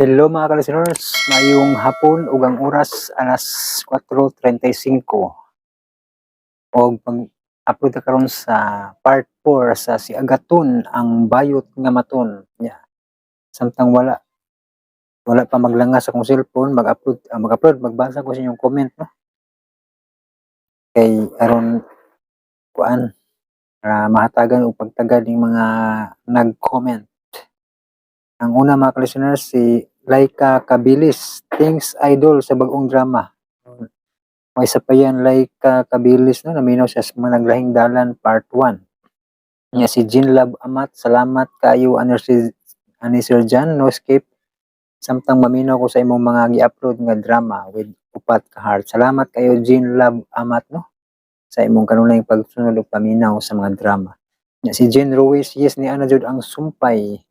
Hello mga ka-listeners, mayong hapon ug ang oras alas 4:35 og pag-upload na karon sa part 4 sa si Agaton ang bayot nga maton nya. Samtang wala pa maglangas akong cellphone mag-upload magbasa ko sa inyong comment no. Kay aron kuan para mahatagan og pagtagad ning mga nag-comment. Ang una mga ka-listeners si Laika Kabilis, thanks idol sa bagong drama. May isa pa yan, Laika Kabilis no, naminaw siya sa mga naglahing dalan part 1. Nya si Jean Love Amat, salamat kayo ani Sir Jan, no escape. Samtang maminaw ko sa imong mga gi-upload nga drama with upat ka heart. Salamat kayo Jean Love Amat no sa imong kanunay pagsunod ug paminaw sa mga drama. Nya si Jen Ruiz, yes ni ana jud ang sumpay.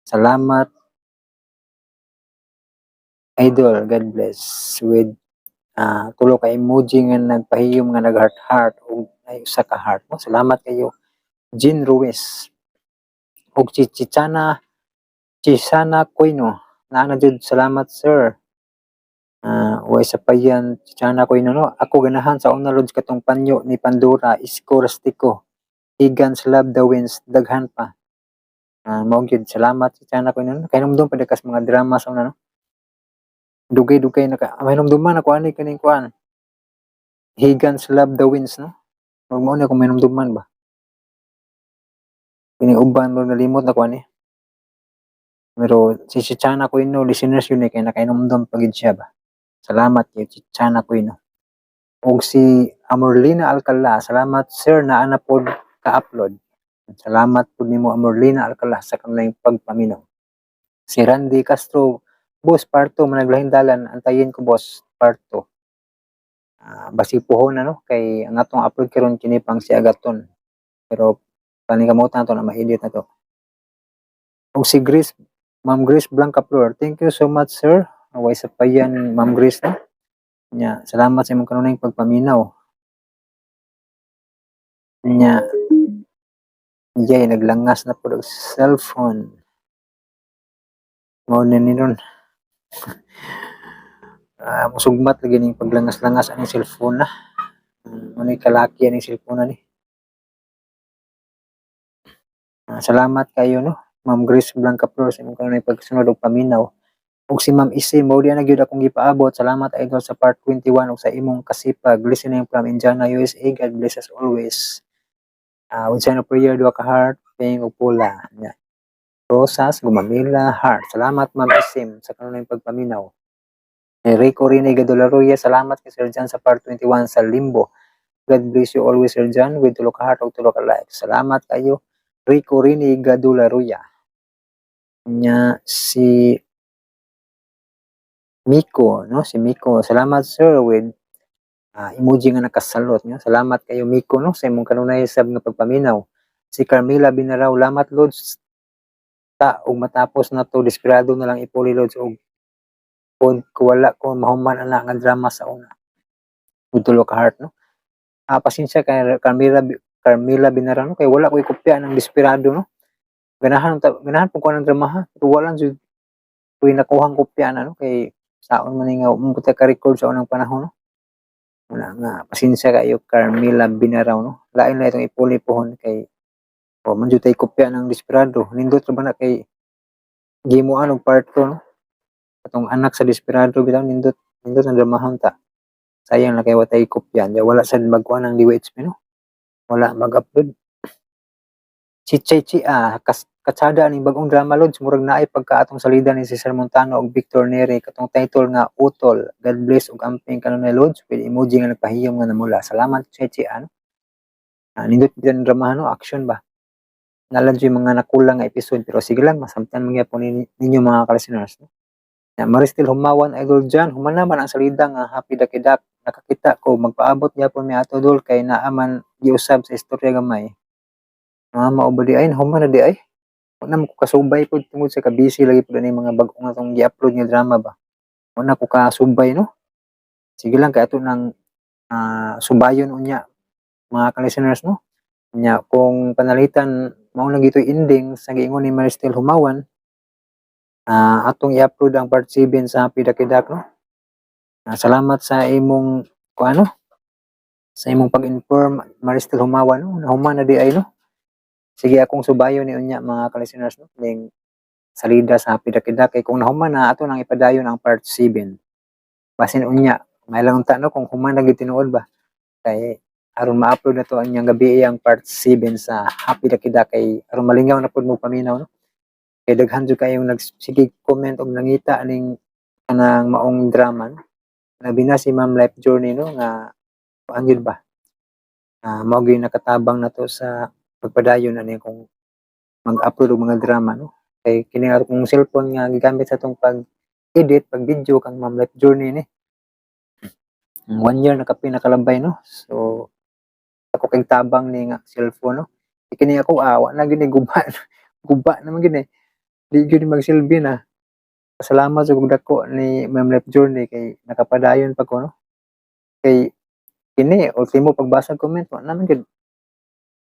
Salamat idol, God bless with tulo ka emoji nga nagpahiyom nga nag-heart ug ay usa ka heart no. Salamat kayo Jean Ruiz ug Chisana Coino. Naana jud salamat sir. Way sa payan Chichana Coino no. Ako ganahan sa una lods katong panyo ni Pandora Isko Rustico. Higans Love the Winds daghan pa. Mao gyud salamat Chichana Coino no. Kay numdum pa kas mga drama sa una no. Dugay-dugay may numduman ako ani kaning kuan. Higans Love the Winds no. Mao na kung may numduman ba. Kini uban mo nalimot na ko ani. Pero si Chichana Coino listeners yun kay nakainomdom pagid siya ba. Salamat kay Chichana Coino. Og si Amorlina Alcala, salamat sir na ana pod ka-upload. Salamat pud nimo Amorlina Alcala sa kanang pagpaminaw. Si Randy Castro, boss part 2 managlahing dalan, antayin ko boss part 2. Basi puhon na no kay ang atong upload karon kini pang si Agaton. Pero paningkamutan to na ma-edit na to. Og si Grace, Ma'am Grace Blanca Flor, thank you so much sir. Away sa payan Ma'am Grace no. Nya salamat sa imong kanunay pagpaminaw. Nya jay naglangas na pud og cellphone. Mao na ni ron. Musugmat lagi ning paglangas-langas ang cellphone na. Ano kalaki ang cellphone na ni. Salamat kayo no. Ma'am Grace Blanca Flor sa imong kanunay pagsunod og paminaw. Ug si Ma'am Isi, mao di na gyud akong gipaabot. Salamat idol sa part 21 ug sa imong kasipag listening from Indiana, USA. God bless us always. With sign of prayer, duha ka heart, paying og pula. Yeah. Rosas, Gumamila, heart. Salamat Ma'am Isim sa kanunay pagpaminaw. Rico Rene Gadolaroya, salamat kay Sir Jan sa part 21 sa Limbo. God bless you always Sir Jan with tulo ka heart ug tulo ka like. Salamat kayo Rico Rene Gadolaroya. Nya si Miko, no? Si Miko. Salamat sir with emoji nga nakasalot no. Salamat kayo Miko no sa imong kanunay sab nga pagpaminaw. Si Carmela Binaraw, lamat lods ta ug matapos na to desperado na lang ipuli lods og wala ko mahuman ana nga drama sa una. Ug tulo ka heart no. Pasensya kay Carmela Binaraw no kay wala ko ikopya ng desperado no. Ganahan po ko ng drama ha. Pero wala jud ko nakuhang kopya na no kay saon man nga umabot ka record sa unang panahon no. Wala nga pasensya kayo Carmela Binaraw no. Lain na itong ipuli pohon kay man jud tay kopya ng desperado. Nindot ra ba na kay gimuan og part 2 no. Atong anak sa desperado bitaw nindot ang dramahon ta. Sayang na kay watay kopya. Wala sad magkuha ng DWHP no. Wala mag-upload. Si Chechi katsada ning bagong drama lods murag naay pagka atong salida ni Cesar Montano ug Victor Neri katong title nga Utol. God bless ug amping kanunay lods with emoji nga nagpahiyom nga namula. Salamat Chechi ano. Nindot bitan drama no action ba. Nalan yung mga nakulang nga episode pero sige lang masamtan mo gyapon ninyo mga ka-listeners no. Maristil Humawan idol dyan human naman ang salida nga happy dakidak nakakita ko magpaabot gyapon mi ato dol kay naaman giusab sa istorya gamay. Maubali ay human na di ay. Wala mo ko kasubay po tungod sa kabisi lagi po ni mga bagong nga itong i-upload nga drama ba. Wala ko kasubay no. Sige lang kay ato nang subayon unya mga ka-listeners no. Nya kung panalitan mao na gitoy ending sa giingon ni Maristel Humawan atong i-upload ang part 7 sa Happy Ducky Duck, no? Salamat sa imong kuano, sa imong pag-inform, Maristel Humawa, no? Nahuman na di ay, no? Sige akong subayo ni unya mga ka-listeners, no? Ning salida sa Happy Ducky Duck, kay kung nahuman na ato nang ipadayon ang part 7. Basin unya, may lang unta, no? Kung human na gid tinuod ba? Kay aron ma-upload na to anyang gabi ang part 7 sa Happy Ducky Duck, kay aron malingaw na pud mo paminaw, no? Kay daghan jud kayong sige comment og nangita ning kanang maong drama, no? Labi na si Ma'am Life Journey, no, nga kuan gyud ba, mao gyud nakatabang na to sa pagpadayon ani kung mag-upload og mga drama, no. Kay kini nga kung cellphone nga gigamit sa atong pag-edit, pag-video kang Ma'am Life Journey ni. 1 year na nakalabay, no. So ako kay tabang ni nga cellphone, no. Kini ako wa na gyud ni guba, guba naman gyud eh. Di gyud magsilbi na. Pasalamat sa dako ni Ma'am Life Journey kay nakapadayon pa ko, no. Kay kini ultimo pagbasa comment wa naman gyud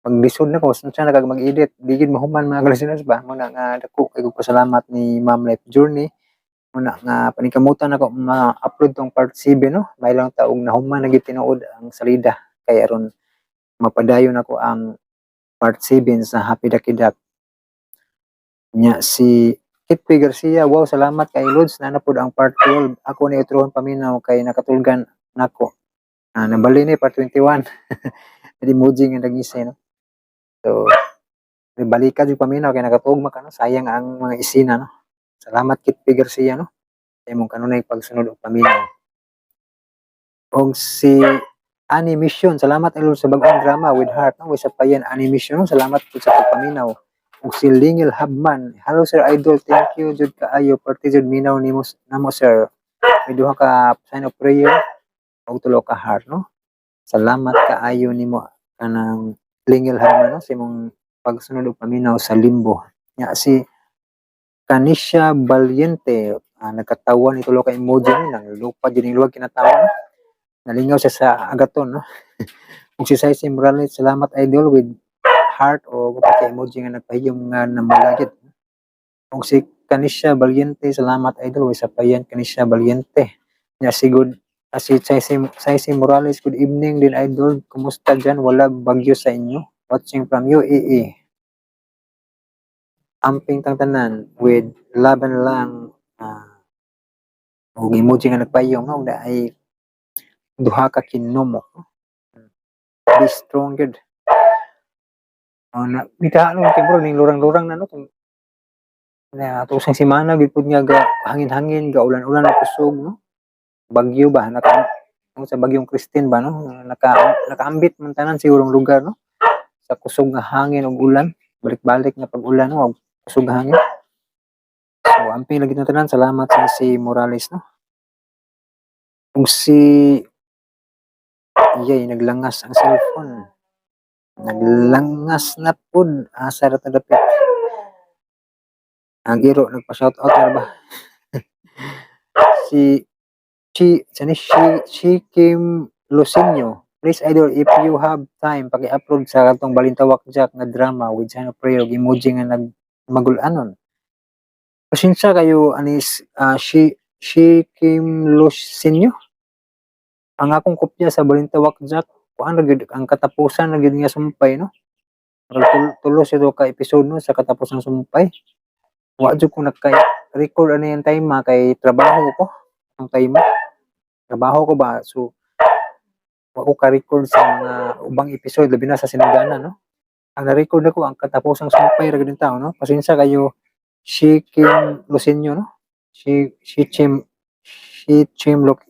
maglisod na ko unsa na kag mag-edit, di gyud mahuman mga ka-listeners ba. Muna nga dako kay kog pasalamat ni Ma'am Life Journey. Muna nga paningkamutan ako ma-upload tong part 7, no. May lang taog nahuman na gyud tinuod ang salida kay aron mapadayon ako ang part 7 sa Happy Ducky Duck. Nya si Kitty Garcia, wow, salamat kay Lods na napod ang part 12. Ako ni utrohon paminaw kay nakatulgan nako. Nabali ni part 21. Di emoji nga nag-isa, no. So balikan jud paminaw kay nakatugma ka, no. Sayang ang mga isina, no. Salamat Kitty Garcia, no, sa imong kanunay pagsunod og paminaw. Og si Animation, salamat Lord sa bag-ong drama with heart, no. Sa payan Animation, no. Salamat po sa pagpaminaw. Og si Lingil Habman, hello Sir Idol, thank you jud kaayo perti jud minaw nimo namo sir. May duha ka sign of prayer og tulo ka heart, no. Salamat kaayo nimo kanang Lingil Habman, no, sa imong pagsunod og paminaw sa limbo. Nya si Kanisha Valiente, nagkatawa ni tulo ka emoji ni nang lupad jud ning luwag kinatawa, no. Nalingaw siya sa agaton, no. Ug si Saisi Morales, salamat Idol with heart o kapag emoji nga nagpahiyong nga namalagit. Ug si Kanisha Valiente, salamat Idol with sa payan Kanisha Valiente. Nya si good si Saisi Morales, good evening din Idol. Kumusta dyan? Wala bagyo sa inyo? Watching from UAE. Amping tang tanan with laban lang ug emoji nga nagpayong, no, da ay duha ka kinomo. Be strong good. Na bitahan mo kay bro ning lurang-lurang na, no, kung na tusang semana gid pud nga ga hangin-hangin, ga ulan-ulan na kusog, no. Bagyo ba sa bagyong Christine ba, no, nakaambit man tanan sigurong lugar, no, sa kusog nga hangin ug ulan, balik-balik nga pag-ulan, no, ug kusog nga hangin. So amping lagi na tanan, salamat sa si Morales, no. Ug si iyay naglangas ang cellphone. Naglangas na pud, asa ra ta dapit. Ang iro nagpa-shoutout na ba? si Kim Lucinio, please Idol, if you have time paki-upload sa katong Balintawak Jack nga drama with sign of prayer ug emoji nga magul-anon. Pasensya kayo anis Kim Lucinio. Ang akong kopya sa Balintawak Jack, kuan ra gyud ang katapusan ra gyud nga sumpay, no. Tulo sa ka episode, no, sa katapusang sumpay. Wa jud ko naka-record ani yung time kay trabaho ko ang time. Trabaho ko ba, so wa ko ka-record sa mga ubang episode labi na sa sinugdanan, no. Ang na-record ako ang katapusang sumpay ra gyud tawo, no. Pasensya kayo Kim Lucinio, no. Kim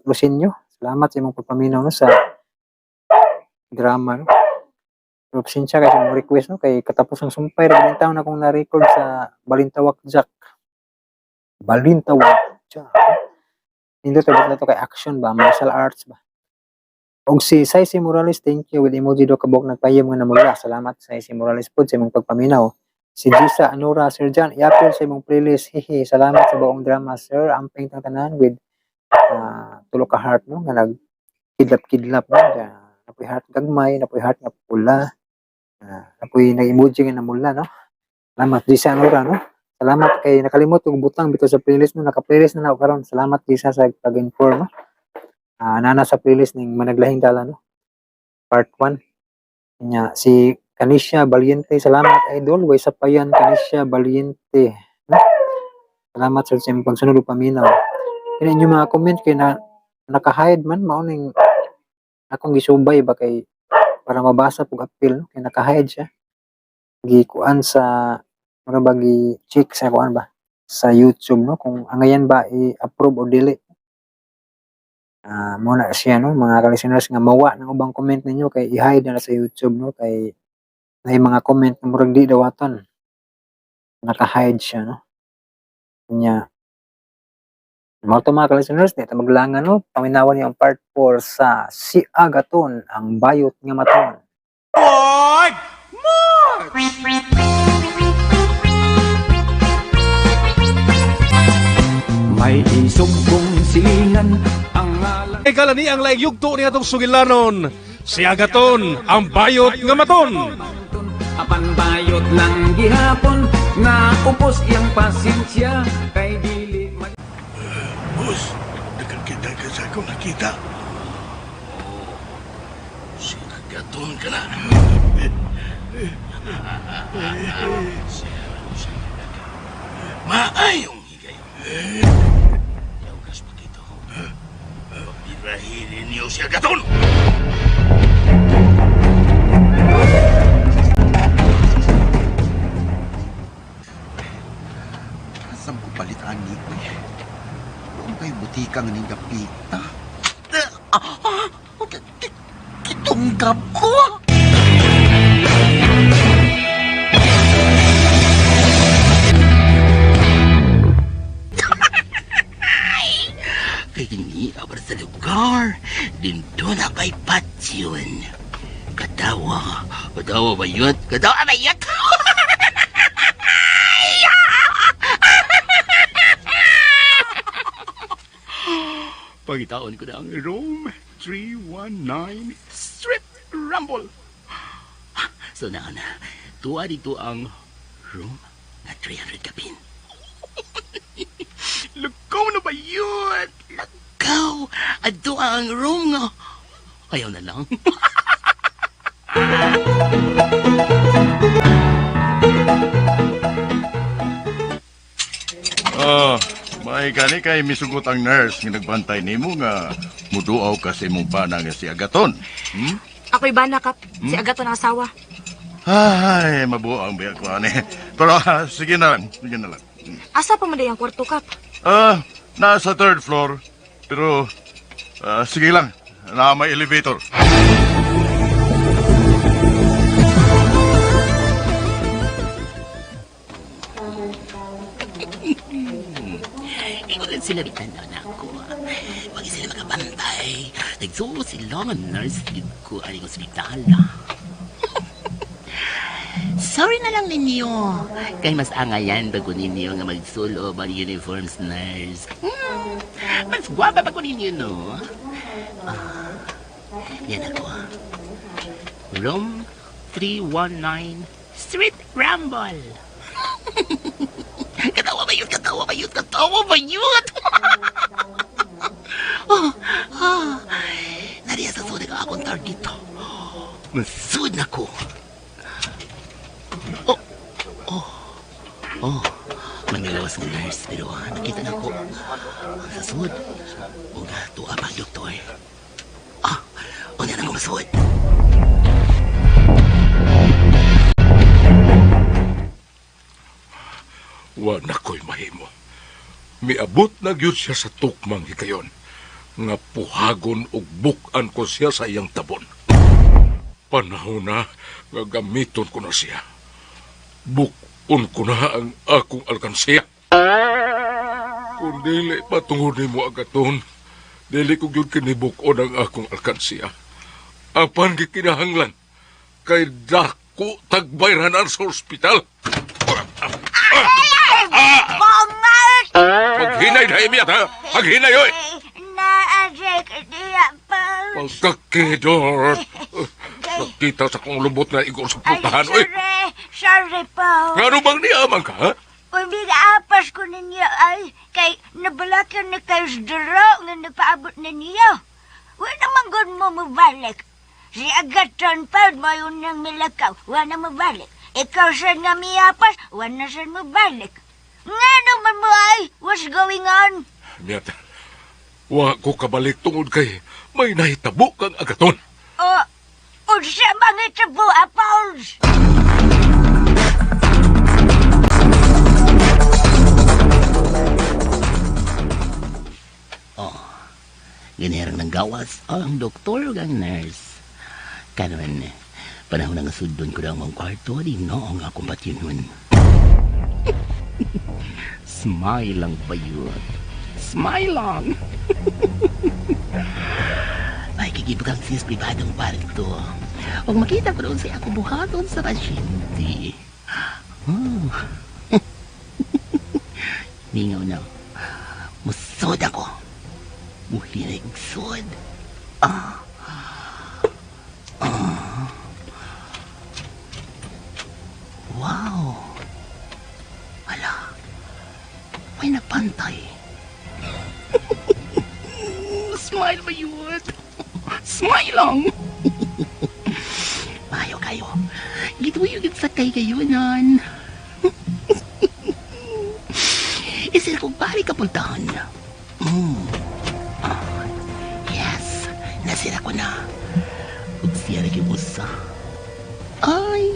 Lucinio. Salamat sa imong pagpaminaw, no, sa drama, no. Pero pasensya kayo sa mong request, no, kay katapos ang sumpay ra gyud taon akong na-record sa Balintawak Jack. Balintawak Jack. Nindot na to kay action ba, martial arts ba. Og si Saisi Morales, thank you with emoji do kabok nagpayam nga namula. Salamat Saisi Morales pod sa imong pagpaminaw. Si Gisa Anura, Sir John, i-upload sa imong playlist. Hihi, salamat sa buong drama, sir. Amping tang tanan with tulo ka heart, no, nga nagkidlap-kidlap, no. Napoy heart gagmay, napoy heart nga pula. Napoy nag-emoji nga namula, no. Salamat Gisa Anura, no. Salamat kay nakalimot kong butang bitaw sa playlist no, naka-playlist na ako karon. Salamat gisa sa pag-inform, no. Nana sa playlist ning Managlahing Dala, no. Part 1. Nya si Kanisha Valiente, salamat idol. Way sapayan Kanisha Valiente, no. Salamat sa inyong pagsunod ug paminaw. Kini inyong mga comment kay na naka-hide man mao ning akong gisubay ba kay para mabasa pug appeal, no. Kay naka-hide siya. Gikuan sa mura ba gi-check sa kuan ba sa YouTube, no, kung angayan ba i-approve o dili. Muna siya, no, mga ka-listeners nga mawa ng ubang comment ninyo kay i-hide na sa YouTube, no, kay may mga comment na murag di dawaton. Naka-hide siya, no. Nya mao to mga ka-listeners, di ta maglangan, no. Paminawan niyo ang part 4 sa Si Agaton, ang bayot nga maton. May isog kong silingan ang ngalan. Kala ni ang laing yugto ni atong sugilanon. Si Agaton, ang bayot nga maton. Apan bayot lang gihapon nga upos iyang pasensya kay dili man. Bus, nakakita ka sa akong nakita. Si Agaton ka na. Maayong higay. Yawas pa dito. Pagdirahin ninyo si Agaton! Asam ko palitaan ni ko eh. Kung kayo butika nga ning gapita. Kitunggap ko! Kay kini abar sa lugar. Dito na kay Patsyon. Katawa. Katawa bayot. Katawa bayot. Pagitaon ko na ang Rome 319 Strip Rumble. So na, tuwa dito ang room na 300 kapin. Lagaw na ba yun? Lagaw! Ato ang room nga. Ayaw na lang. May gani kay misugot ang nurse nga nagbantay nimo nga muduaw ka sa imong bana nga si Agaton. Ako'y bana, Kap. Si Agaton ang asawa. Ay, mabuang biya ko ani. Pero sige na lang, sige na lang. Asa pa man ang kwarto, Kap? Nasa third floor. Pero sige lang, na may elevator. Ikaw sila bitanaw na ako. Huwag sila makabantay. Nagsulo sila nga nurse dito ko aling ospital. Sorry na lang ninyo. Kay mas angayan bago ninyo nga magsulo mga uniforms nurse. Mas gwapa bago ninyo, no? Yan ako. Room 319 Street Rumble. Katawa ba yun? Katawa ba yun? Katawa ba yun? Nariya sa sunod ka akong target. Masud na ko. Manilawas ng nurse, pero nakita na ko. Sa sud. Huwag tuwa pa ang doktor. Huwag na ko masud. Wa na ko'y mahimo. Miabot na gyud siya sa tukmang hikayon. Nga puhagon ug bukan ko siya sa iyang tabon. Panahon na nga gamiton ko na siya. Bukon ko na ang akong alkansiya. Kung dili patungod mo Agaton, dili ko gyud kinibukon ang akong alkansiya. Apan gikinahanglan kay dako tagbayranan sa ospital. Maghinay na imiyat, ha? Maghinay, oy! Naadya ka niya pa. Pagkakidot. Nakita sa kong lubot na igor sa putahan, oy! Sorry po. Nga bang niyaman ka, ha? Kung apas ko ninyo ay kay nabalakan na kayo sa duro nga napaabot na niyo. Wala naman gud mo mabalik. Si Agaton pa mo yun nang milakaw. Wala na mabalik. Ikaw sa nga miyapas, wala na sa mabalik. Nga naman mo ay, what's going on? Miyat, wa ko kabalik tungod kay may nahitabo kang agaton. Unsa mga tabo, Pauls? Ganirang ng gawas ang doktor kang nurse. Karon, panahon nga sudon ko daw ang kwarto, di noong akong patiyon. Smile lang ba yun? Smile lang! Ay, kikibukang sis pribadong kwarto. Huwag makita ko doon sa ako buhaton sa pasyente. Ningaw na. Musod ako. Muhinig sod. Wow. Wala. May nagpantay. Smile ba yun? Smile lang. Mayo kayo. Gituyugit sa kay kayo nan. Isil kong pari kapuntahan. Yes. Nasira ko na. Huwag siya na kimusa. Ay.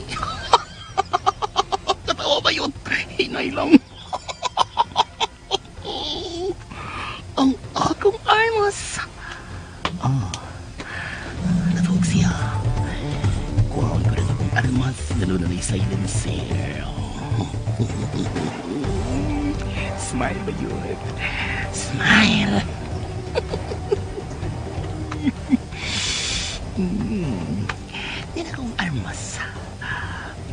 Katawa ba yun? Hinay lang. Ang akong armas. Natawag siya. Kuhaon ko rin akong armas. Lalo na may silencer. Smile ba yun? Smile. Yan akong armas.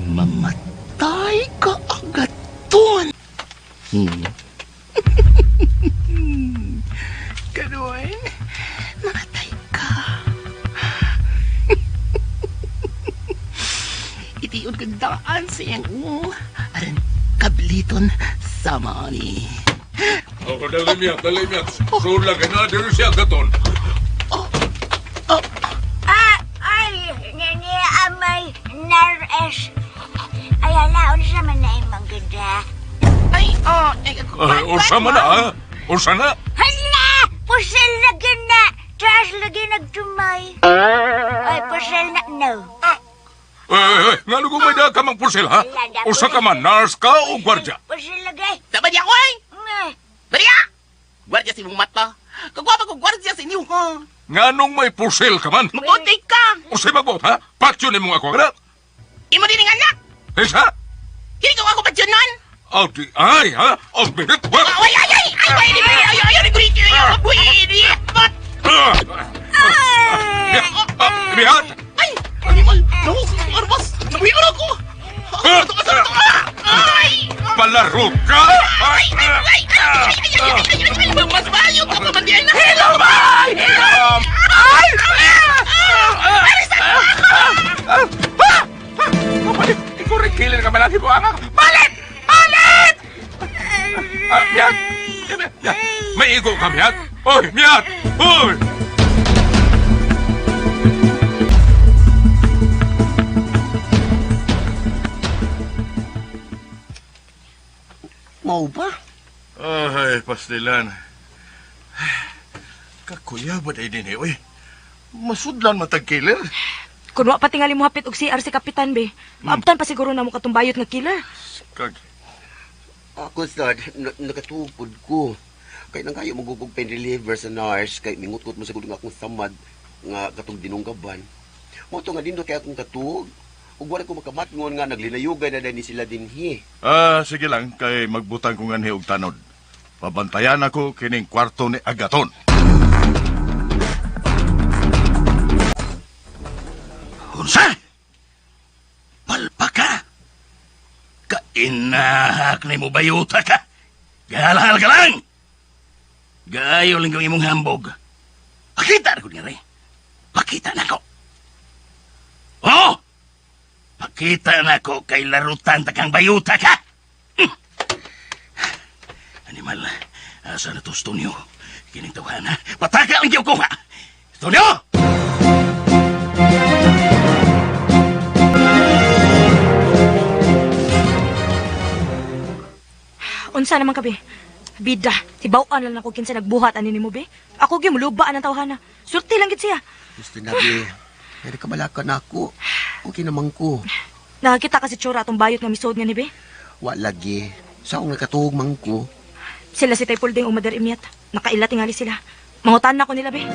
Mamatay ka agad doon. Karoon, mamatay ka. Itiyon kang daan sa iyang aran kabliton sama ni. Dali miyat. Sula ka na, dito siya agaton. Amay nares. Ay, ala, unsa man na imong ganda. Usa man na, ha? Usa na. Hala! Pusel na gina! Taas lagi nagtumay. Ay, pusel na, no. Nga lugo may da ka mang pusil, ha? Usa ka man, nurse ka o gwardya? Pusel lagi. Dapat niya ko ay! Bariya! Gwardiya si mong mata. Kagwapa ko gwardiya sa inyo, ha? Nga nung may pusil ka man? Mabuti ka! Usay magbot, ha? Patsyo ni mong ako, ha? Imo din ang anak! Isa? Hindi ko ako patsyonan! Ay, ha? Minute, what? Bihat! Ay! Animal! Naku! Armas! Nabuhiwan ako! Ay! Palaro ka! Ay! Mas mayo ka pa mandiyan na! Hello, boy! Ay! Ikaw rin kilin ka malaki po, anak! Balit! Balit! Miyat! May igo ka, Miyat! Oy, Miyat! Oy! Mau ba? Ay, pastilan. Kakuya ba day din eh, oy? Masudlan matag killer. Kung wa pa tingali mo hapit og CR si Kapitan, be. Maabtan pa siguro na mo katumbayot nga killer. Kag, Ako, Sad, nakatupod ko. Kaya nang kayo magugog pain reliever sa nurse, kaya mingutot mo sa gulong akong samad nga katong dinunggaban. Mo to nga dindot kaya akong katug. Ug wala ko makamatngon nga naglinayugay na dani sila dinhi. sige lang, kay magbutang ko nga og tanod. Pabantayan ako kining kwarto ni Agaton. Unsa? Palpa ka? Kainahak na mo bayuta ka? Galahal ka lang! Gayo lang yung imong hambog. Pakita na ko niya rin. Pakita na ko. Oh! Pakita na ko kay larutan takang bayuta ka. Animal, asa na to, Stonyo? Kining tawahan, ha? Pataka ang ko, ha? Stonyo! Unsa naman ka, be? Bida, tibawaan lang ako kinsa nagbuhat ani nimo, be. Ako gyud mulubaan ang tawhana. Sulti lang gid siya. Gusto na, be. Hindi ka malaka na ako. Okay naman ko. Nakakita kasi tsura atong bayot nga misod nga ni, be. Wa lagi. Sa akong nakatuog man ko. Sila si Tay Pulding o Mother Imiat. Nakaila tingali sila. Mangutan na ko nila, be.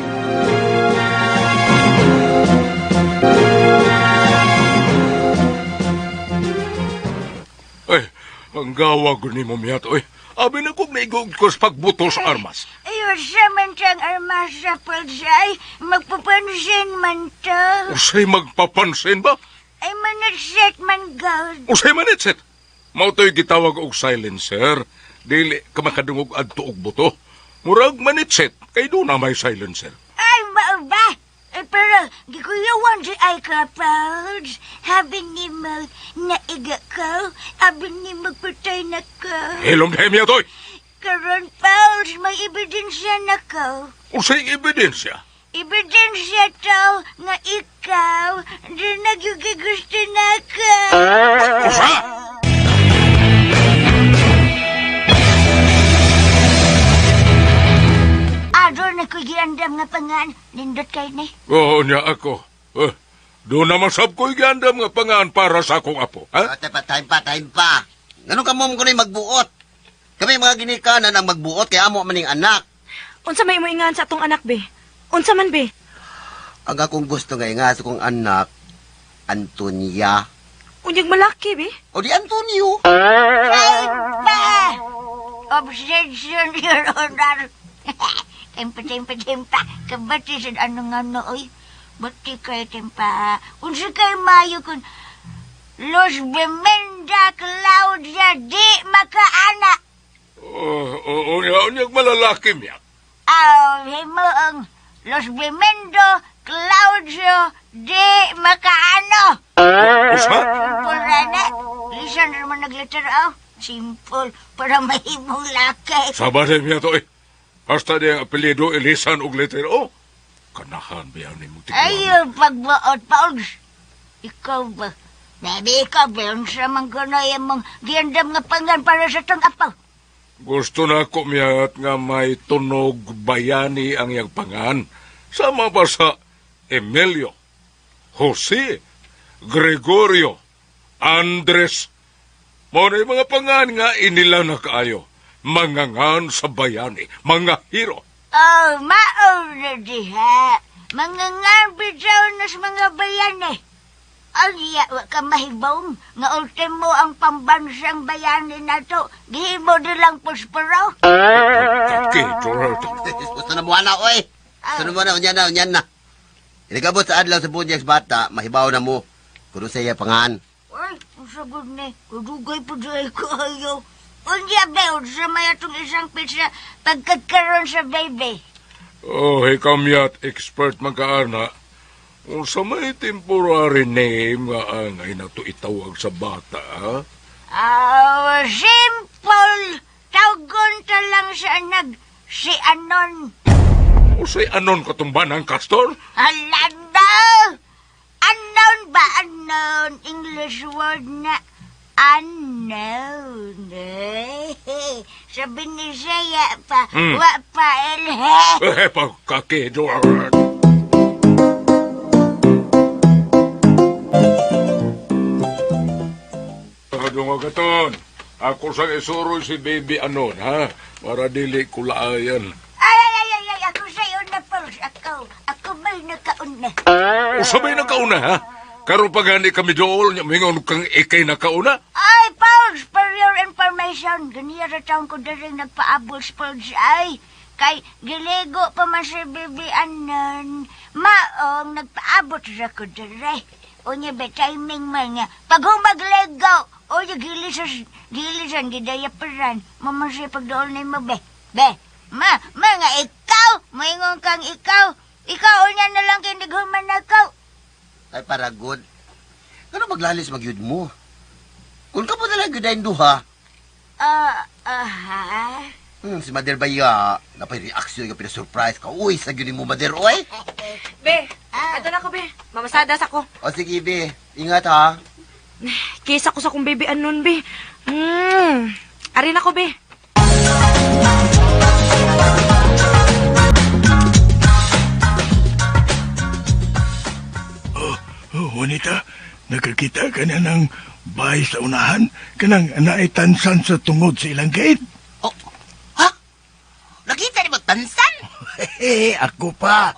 Ay, ang gawa ko ni mo miyat, oy. Abi na kong naigog ko sa pagbuto sa armas. Ayun sa man siyang armas sa pulsay, magpapansin man to. Usay magpapansin ba? Ay manatset man gawd. Usay manitsit. Mautoy gitawag og silencer. Dili ka makadungog adto og buto. Murag manitsit, kay doon na may silencer. Ay mao ba? Pero gikuyawan si ay kapals. Habi ni mag naiga ka, habi ni magpatay na ka. Hilom na miyat, oy. Karon pals, may ebidensya na ka. Usay ebidensya. Ebidensya to nga ikaw di nagyugigusto na ka. Usa! Ado na ko giandam nga pangan, nindot kay ni. Oo niya ako. Doon naman sab ko'y gandam nga pangaan para sa akong apo, ha? Time pa. Ganun ka mo ko na magbuot. Kami mga ginikanan ang magbuot, kaya amo maning anak. Unsa may moingan sa atong anak, be? Unsa man, be? Ang akong gusto nga nga sa kong anak, Antonia. Unyag malaki, be? O di Antonio. Ay pa! Obsession, Your Honor. Tempa. Kabati sa ano nga nooy. Bati kay tempa. Unsa kay mayo kun Los Bemenda Claudia di makaana. Oo niya malalaki miyak. Himo ang Los Bemendo Claudio di makaano. Usa? Simple rana. Lisan naman nagletter Simple para mahimong laki. Sabay miya to, eh. Hasta di ang apelido ilisan og letter O. Kanahan ba yan mo tignan? Ayaw pagbaot, Pauls. Ikaw ba? Nabi ikaw ba yung sa mga ganay mong giandam nga pangan para sa tong apaw? Gusto na ko miyat nga may tunog bayani ang iyang pangan. Sama ba sa Emilio, Jose, Gregorio, Andres. Mo na mga pangan nga inila na kaayo. Mangangan sa bayani, mga hero. Mao na diha. Mga ngarbidyaw na sa mga bayani. Iya, wa ka mahibawm. Nga ultimo ang pambansang bayani na to. Gihimo nilang puspero. Gusto na mo na, oy. Gusto na mo na, unyan na. Iligabot sa adlaw sa bunyag bata, mahibaw na mo. Kuno sa iya pangan. Uy, ang sabod ni. Kudugay po dahil ko ayaw. Unya, be, sa may atong isang pizza pagkagkaroon sa baby. Oh, ikaw miyat, expert magkaana. Kung sa may temporary name nga angay na to itawag sa bata, ha? Simple. Tawgon ta lang sa anag. Si Anon. O say anon katumban ang Castor? Alanda! Unknown ba? Unknown. English word na unknown. Sabi ni Saya pa, wa pa elhe. Pagkakidor. Adong agaton. Ako sa isuroy si baby anon, ha? Para dili kulaayan. Ay, ako sa'yo na, Pauls. Ako ba'y nakauna? O sabay na kauna, ha? Karon pa gani kami dool, mingon kang ikay na kauna. Ay, Pauls, for your information, ganiya ra taon ko daring nagpaabol sa Pauls. Ay, kay giligo pa man si Bibi Anon. Maong nagpaabot ra ko dare. Unya ba timing man nga. Pag humaglego, o yung gilisan, gidayaparan. Mamasya pagdool na mo, be. Nga ikaw, maingon kang ikaw. Ikaw, unya na lang kinighuman na ikaw. Ay, para good. Ano maglalis magyud mo? Kung ka po nalang yudayin duha, Si Mother Baya, napay reaksyon ka pina-surprise ka. Uy, sa yun mo, Mother, oy. Be, ato na ko, be. Mamasadas ako. O sige, be. Ingat, ha. Kisa ko sa kong baby anon, be. Ari na ko, be. Oh, wanita, nakakita ka na ng bahay sa unahan? Kanang naitansan sa tungod sa ilang gate? Oh, ha? Nakita ni mo tansan? Ako pa.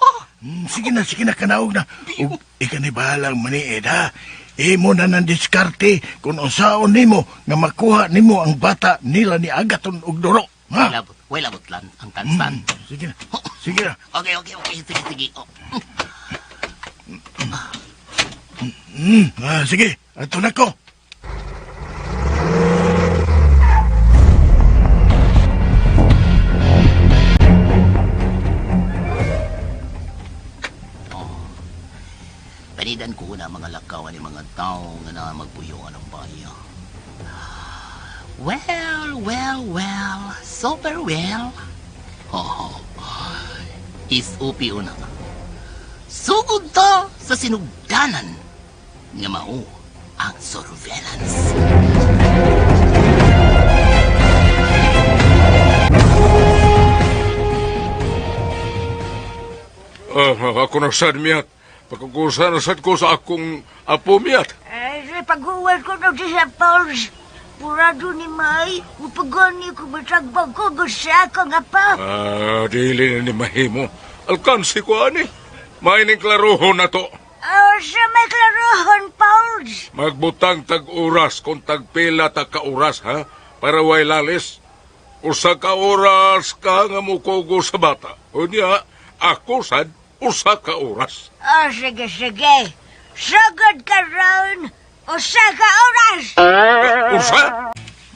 Sige na, kanaog na. Ug, ika ni bahalang maniid, ha? Imo na ng diskarte kung unsaon nimo nga makuha nimo ang bata nila ni Agaton og Doro. Ha? Way labot lang ang tansan. Sige na. Okay. Sige. Oh. Sige, ato na ko. Panidan ko na mga lakawan ni mga tao nga na magpuyoan ng bayo. Well, super well. Isupi una. Sugod to sa sinugdanan nga mao ang surveillance. Ako na sad miyat. Pagkukusan sad ko sa akong apo miyat. Pag-uwan ko na sa Pauls, purado ni May, upagani ko matragbag ko gusa ko nga pa. Dili na ni mahimo. Alkansi ko ani. May ning klarohon na to. Sa may klarohon, Pauls. Magbutang tag-uras kung tagpila ka-uras, ha? Para way lalis. Usa ka oras ka nga mukugo sa bata. Unya, ako sad, usa ka oras. Sige. Sagad ka ron, usa ka oras. Usa?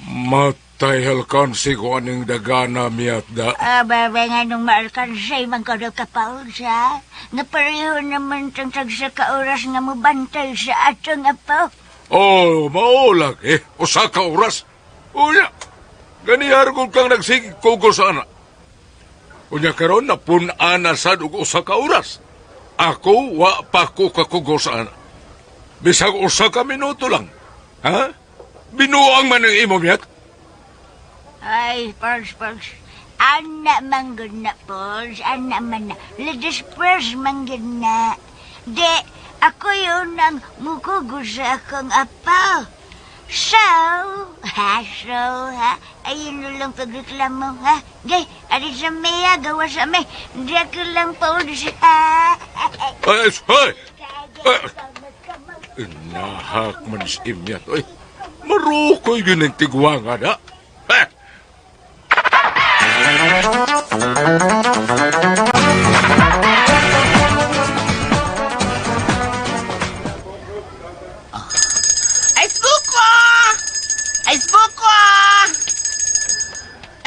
Matay alkansi ko aning dagana miyat da. Bebe nga nung maalkansay man ka daw ka, Pauls, ha? Napareho naman tang tagsa ka oras nga mubantay sa atong apo. Oh, maulag eh. Usa ka oras. Unya, ganihar kung kang nagsig kugo sa anak. Unya karon na pun-ana sad og usa ka oras. Ako wa pa ko kakugo sa anak. Bisag usa ka minuto lang. Ha? Binuang man ang imo miyat. Ay, Pauls. Anak man gud na, Pauls. Anak man na. Ladis press man gud na. De, ako yun ang mukugo sa akong apa. So, ayun lang pagreklamo, ha? Gay, ari sa may, gawa sa may. Hindi ako lang, Pauls, ha? Ay! Nahak man si imyat. Ay, marukoy yun ang tigwanga na. Ha?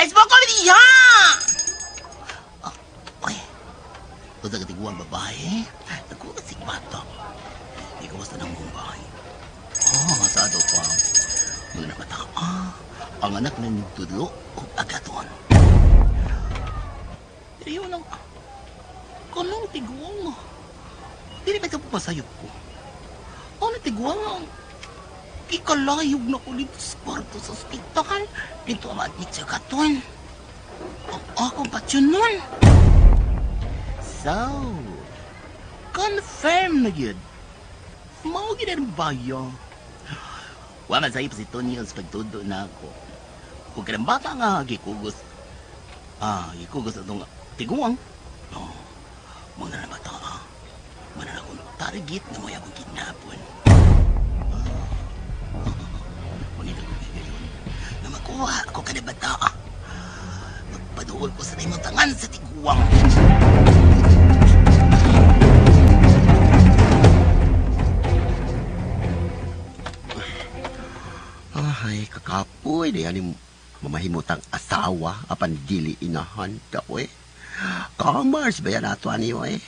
Ice buko niya! Oy, ito na katiguan babae. Nagkulasig bata. Ikaw sa nang babae. Masado pa. Mga nakataka. Ang anak na nagtulo o agaton. Pero yun lang. Kanong tiguan mo? Dili ba ito papasayop ko? Ano tiguan mo? Ikalayog na ko dito sa kwarto sa ospital. Dito ang admit sa katon. Akong patyon nun. So, confirm na yun. Mao gina rin bayo. Wa man sa'yo pa si Tony ang pagtudo na ako. Kung kanang bata nga, gikugos. Gikugos itong tiguang. No, mga na bata. Mana na akong target na mo yung akong kidnapon. Makuha ako kada bata. Magpaduol ko sa imong tangan sa tiguang. Ay, kakapoy. Dayan yung mamahimutang asawa apan dili inahan daw eh. Commerce ba yan ato aniyo eh.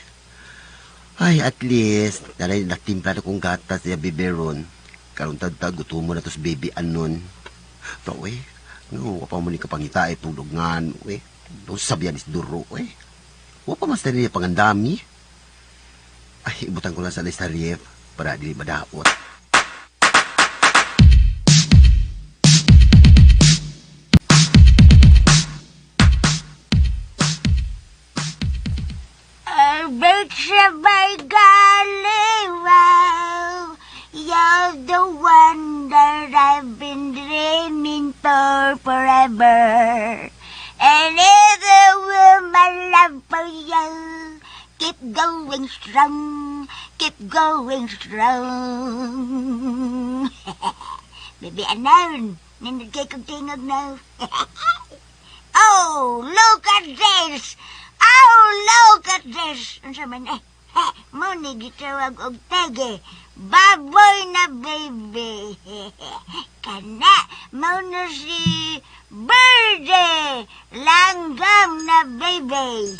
Ay, at least, natimpla na kong gatas sa biberon. Karong tagtag, gutom mo na tos baby anon. Tao eh, No, wapa mo ni kapangita ay tulugan, we. Doon sabihan is duro, we. Wapa mas tari pangandami. Ay, ibutan ko lang sa lista Rief para di madaot. Bet sabay galiwaw. You're the one that I've been dreaming for forever. And if I will my love for you, keep going strong, keep going strong. Baby, anon, ninagay kong tingog na. Oh, look at this! Oh, look at this! Ano man eh? Mo ni gitawag og tege. Baboy na baby. Kana, mo na si Birde. Langgam na baby.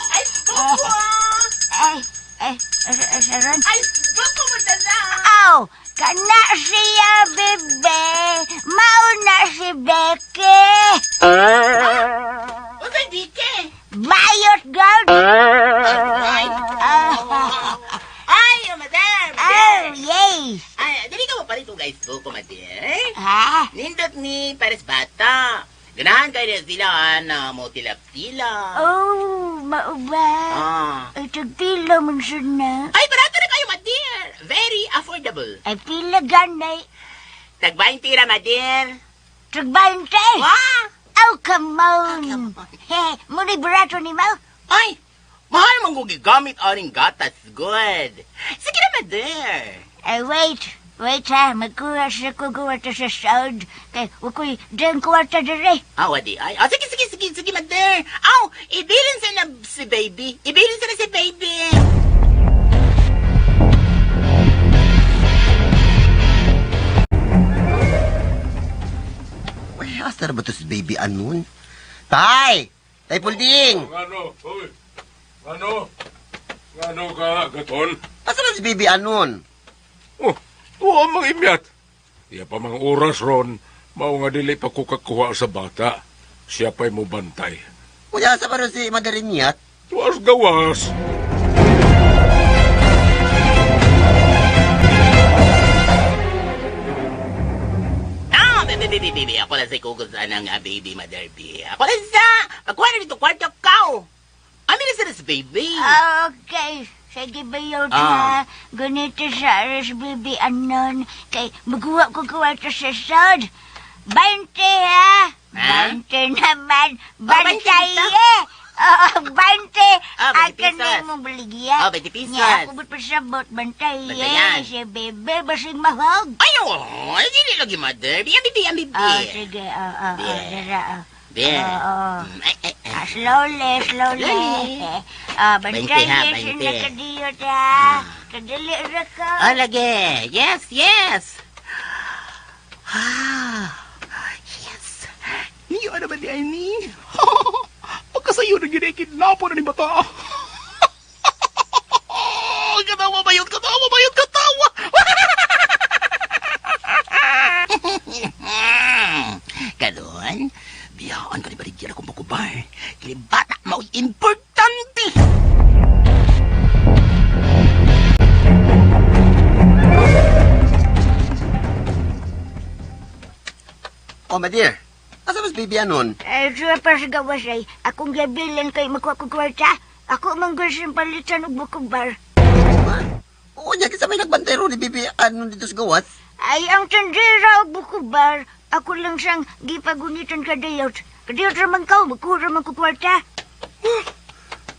Ay, bako! Saron? Ay, bako mo dala! Oh, kana siya baby. Mauna si Becky. Usay dike! Bayot God. Ay, madam! Oh, yes. Ay, dili ka mo pa rito guys ko, kumadir. Ha? Nindot ni Pares Bata. Ganahan kayo na sila na mo tilap-tila. Oh, mauba. Ah. Ay, tagpila man siya na. Ay, barato na kayo, madir. Very affordable. Ay, pila ganay. Tagbayin tira, madir. Tagbante. Wah! Oh, come on. Hey, muli barato ni Mau. Ay, mahal mong gugigamit aring gatas. Good. Sige na, madir. Ay, wait. Wait ha, magkuha siya kukuwarta sa sound. Kay, wakoy, dyan kuwarta dere. Wadi ay. Sige, madir. Aw, ibilin sa na si baby. Ibilin sa na si baby. Uy, asa na ba to si baby Anon? Tay! Tay Pulding! Ano? Hoy. Ano? Ano ka, gaton? Asa na si baby Anon? Oh, tuwa mga imyat. Iya pa mga oras ron, mao nga dili pa ko kakuha sa bata. Siya pa'y mo bantay. Kuya, asa pa rin si Madariniat? Tuwas gawas. Baby. Ako lang sa kukusan ng baby, mother B. Ako lang sa... Pagkuha na dito, kwarto kao. Amin na sa baby. Okay. Sige ba yun Ah. ha? Ganito sa aras, baby, anon. Kay, magkuha ko kuwarta sa sound. 20 ha? Ha? 20 naman. 20 Bantay dito? eh. Oo, 20. 20 Akan na pesos. mong baligya. 20 pesos. Nga, ako ba't pasabot? Bantay Bantayan. eh. Si bebe, basing mahog. Ayaw, hindi lagi, mother. Bibi. Oh, sige. Bien. Dara. Bien. Oo. Ay. Slowly. Slowly. Bantay 20 ha, yes, 20. nakadiyot ha. Kadali ra ka. Lagi. Yes. Yes. Niyo naman di ay ni. Pagkasayo na ginekidnapo na ni bata. Katawa ba yun? Kalon, biyaan ka ni baligyan akong bakubar. Kili bata mao'y importante. Oh, my dear. Asa mas baby Anon? Suwa pa sa gawas ay, akong gabilan kay makuha ko kwarta. Ako mang gusto palitan og bukubar. Oo, niya kasi may nagbantay ro ni baby Anon dito sa gawas. Ay, ang tandira og bukubar, ako lang siyang gipagunitan kadayot. Kadayot raman ka, makuha raman ko kwarta.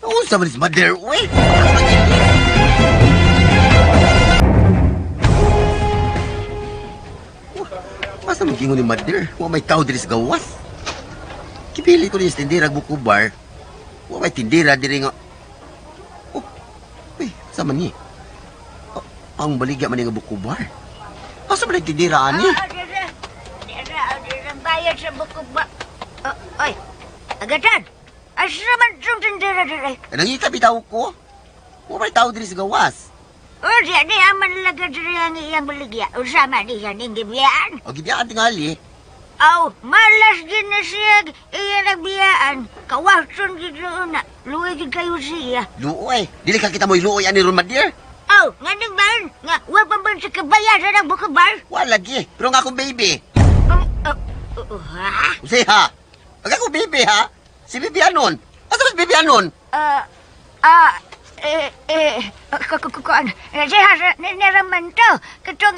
Oo, sa manis mother. Uy! Masa magingon ni mother? Wa may tao diri sa gawas. Kipili ko ni sa tindira bukubar. Wa may tindira diri nga. Oh, uy, sama ni. Ang baligya man nga bukubar. Asa man tindira ani? Dira, bayad sa bukubar. Oy, agatan. Asa man itong tandira dira? Nangita bitaw ko. Wa may tao diri sa gawas. O, diya ni aman laga diri ang iyang baligya. Usama ni siya ning gibiyaan. O gibiyaan tingali. Aw, malas din na siya. Iya nagbiyaan. Kawason gid na. Luway gid kayo siya. Luoy. Dili ka kita mo luoy ani ron madir. Aw, nga nang ban. Nga, wa pa man sa kabayaran ang bukabar. Wala lagi. Pero nga akong baby. Ha? Say ha. Ang akong baby ha. Si Bibianon. Asa ba si Bibianon? Kukuan. Siya, niraman to. Katong,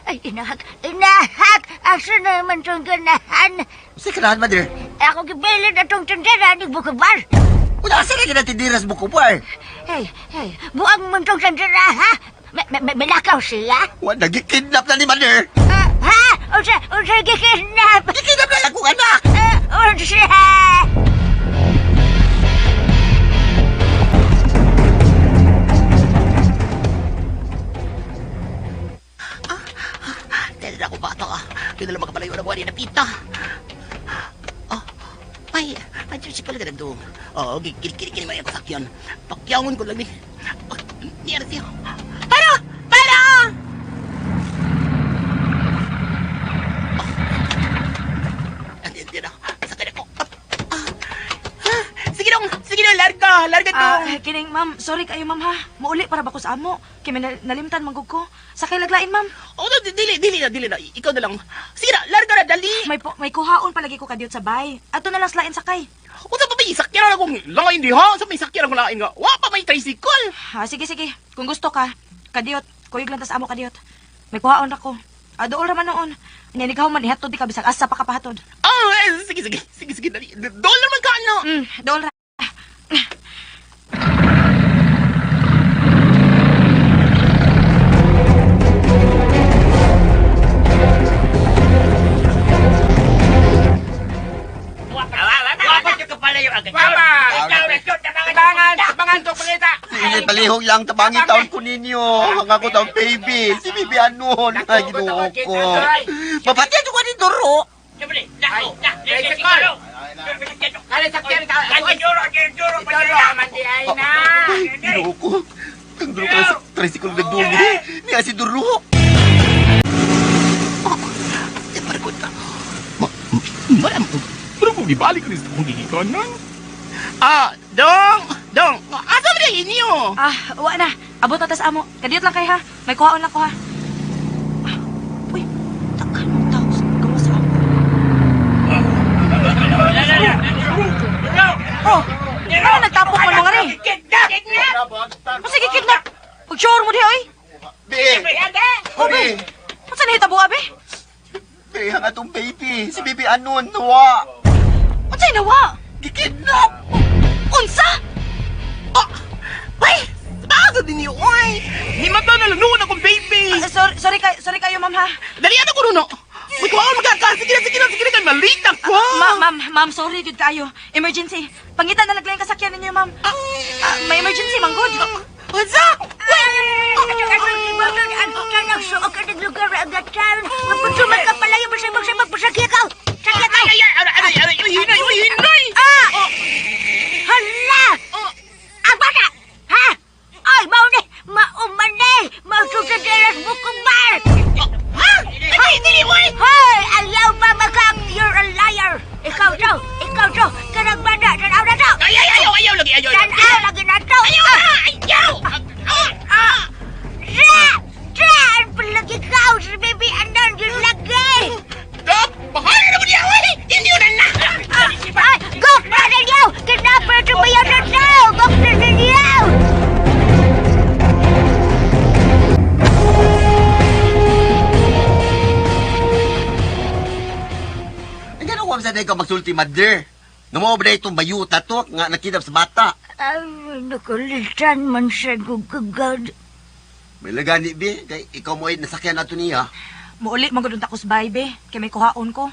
ay, inahak. Asa naman tong ganahan. Say kanahan madir. Ako gibilin na tong tendera ni bukabar. Wala asa na kinatidiras bukubar. Hey, buang mo tong tendera, ha? May nakaw siya? Wala gikidnap na ni madir. Ha? Unsa gikinap? Gikidnap na akong anak. Unsa? Dahil ako bata ah. Doon na lang makapalayo na buwan ni Napita. Oh, ay Diyos pala ka nagdoong. Oo, kini mo yung pasakyan. Pakyawan ko lang ni. Oh, niya na siya. Para! Hindi na. Sakay ako. Sige dong, larga dong. Kining ma'am, sorry kayo ma'am ha. Muuli para ba ko sa amo. Kaya nalimtan manggug ko. Sakay laglain ma'am. Oh, dili na. Ikaw na lang. Sige na, larga na, dali. May kuhaon palagi ko kadiyot sa bay. Ato na lang slain sakay. Unsa pa may sakyan akong lain di ha? Sa may sakyan akong lain nga. Wa pa may tricycle. Sige. Kung gusto ka, kadiyot. Kuyog lang tas amo kadiyot. May kuhaon ako. Dool raman noon. Ninigaw man ihatod di ka bisag asa pa kapahatod. Sige, dali. Doon naman ka, ano? Dool ra. Hindi palihog lang tabangi taon ko ninyo. Ang ako taon baby. Si Bibianon. Ay, ginoo ko. Mapatyan ko ni Doro. Ginoo ko. Ang Doro ka sa tricycle na dulo. Niya si Doro. Parang ka. Maram ko. Pero kung ibalik ko sa kong gigikanan. Dong. Asa mo na inyo? Wa na. Abot na tas amo. Kadiyot lang kay ha. May kuhaon lang ko ha. Uy, takan mo tao. Gawa sa amo. Ano nagtapok mo mga rin? Sige, kidnap. Pag-sure mo di, oy. Be! Masa nahitabo, abe? Be, ang atong baby. Si Bibianon. Nawa. Unsay nawa? Gikidnap. Unsa? Ay! Taas din niyo, oy! Di mata na lang noon akong baby! Sorry kayo, ma'am, ha? Dalian ako nuno! May kuhaan magkaka! Sige na kayo! Malita ko! Ma'am, sorry, good kayo. Emergency. Pangitan na naglayang kasakyan ninyo, ma'am. May emergency, mang good. What's up? Nagsuok ka ng lugar agatan. Magpunsuman ka pala yung magsabag-pasakya ka. Sakya ka. Hinay! Hala! Ang bata! Ha? Ay, mauman Mausog sa delas bukong bar! Ha? Ay, dili mo eh! Hoy! Ayaw pa makak! You're a liar! Ikaw to! Kanang banda! Tanaw na to! Ayaw lagi! Tanaw lagi na to! Ayaw! Ang palagi ka! Si baby anon yung lagay! Dok! Bahala naman niya! Hindi yun na! Gok na ninyo! Kenapa tumayaw na to? Gok na ninyo! Ang gano'n ko sa ko magsulti, mother. Namobre itong bayuta to nga nakidap sa bata. Ay, nakulitan man siya gugagad. May lagani, be. Kay ikaw mo ay nasakyan na ito niya. Muuli, magudunta ko sa bahay, be. Kaya may kuhaon ko.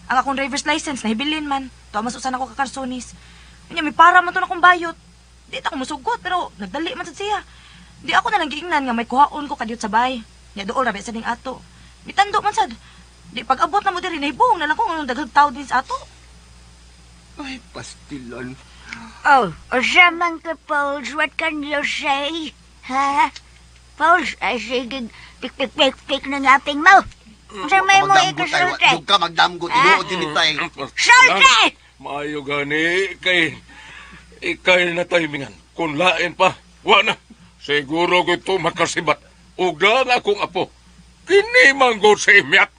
Ang akong driver's license, nahibilin man. Ito, masusan ako kakarsonis. Kanya, may para man to na kong bayot. Di ako musugot, pero nagdali man sa siya. Di ako na lang giingnan nga may kuhaon ko kadiyot sa bahay. Nya dool rabi sa ning ato. Bitando man sad. Di pag-abot na mo diri, nahibuong na lang kung anong daghang tao din sa ato. Ay, pastilan. Oh, Samantha Pauls, what can you say? Ha? Pauls, ay sige, pik ng aping mo. Sa may mo ikasulti. Huwag ka magdamgot. Inuod din itay. Sulti! Maayo gani ikay na timingan. Kung lain pa, na. Siguro ko ito makasibat. Ugla na akong apo. Kini manggod sa imyak.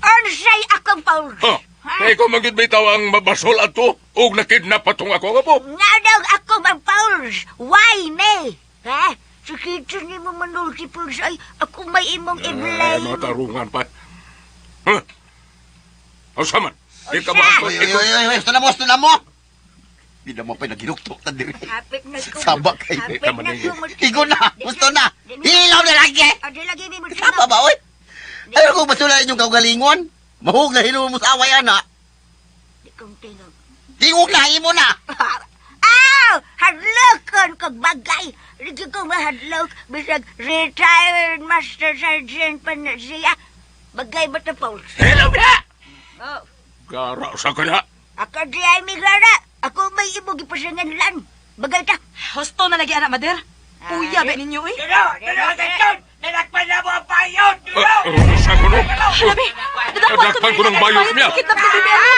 Ansay akong Paul. Kaya ko magid bitaw ang mabasol ato ug nakidnap patong ako nga po. Nga daw ako mang Paul. Why me? Ha? Sakito ni mo manulti Paul ay ako may imong i-blame. Matarungan pa. Asa man? Di ka Usa. makapag- Gusto na mo! Di na mo pa naginuktok na din. Hapit na ko. Sabak kayo. Hapit Tama na na yun. ko. Igo na! Gusto na! Hilaw na lagi! Adi lagi ni mo Tama ba, oy? Ayaw ko basula inyong kaugalingon. Mahug na hinuwa mo sa away, ana. Di kong tingog. Tingog na, imo na! Aw! Hadlokon kog bagay. Lagi ko mahadlok. Bisag retired master sergeant pa na siya. Bagay ba ito, Paul? Hello, na! Oh. Gara sa kanya. Ako di ay migrara. Ako may ibog ipasanganlan. Bagay ta. Husto na lagi anak, Mader. Uya, ba ninyo eh? Sa kuno. Labi, Nadakpan ko ng bayot niya. Kidnap ng bibero.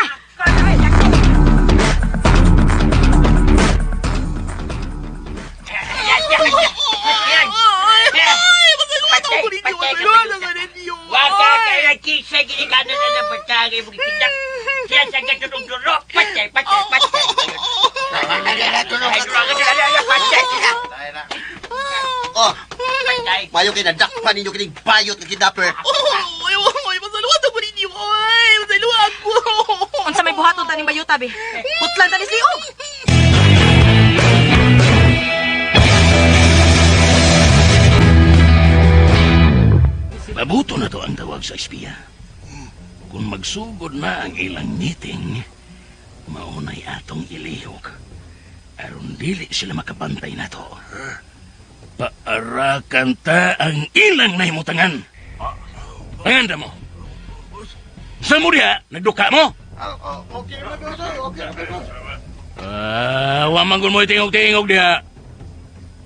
Oh, mayo kayo nadakpan ninyo kining bayot na kidnapper. Unsa may buhaton taning bayuta, be? Putlan tani siog. Mabuto na to ang tawag sa espiya. Kung magsugod na ang ilang meeting, maunay atong ilihok. Aron dili sila makabantay na to. Paarakan ta ang ilang nahimutangan. Panganda mo. Sa mo diha, nagduka mo? Wamanggon mo tingog-tingog diha.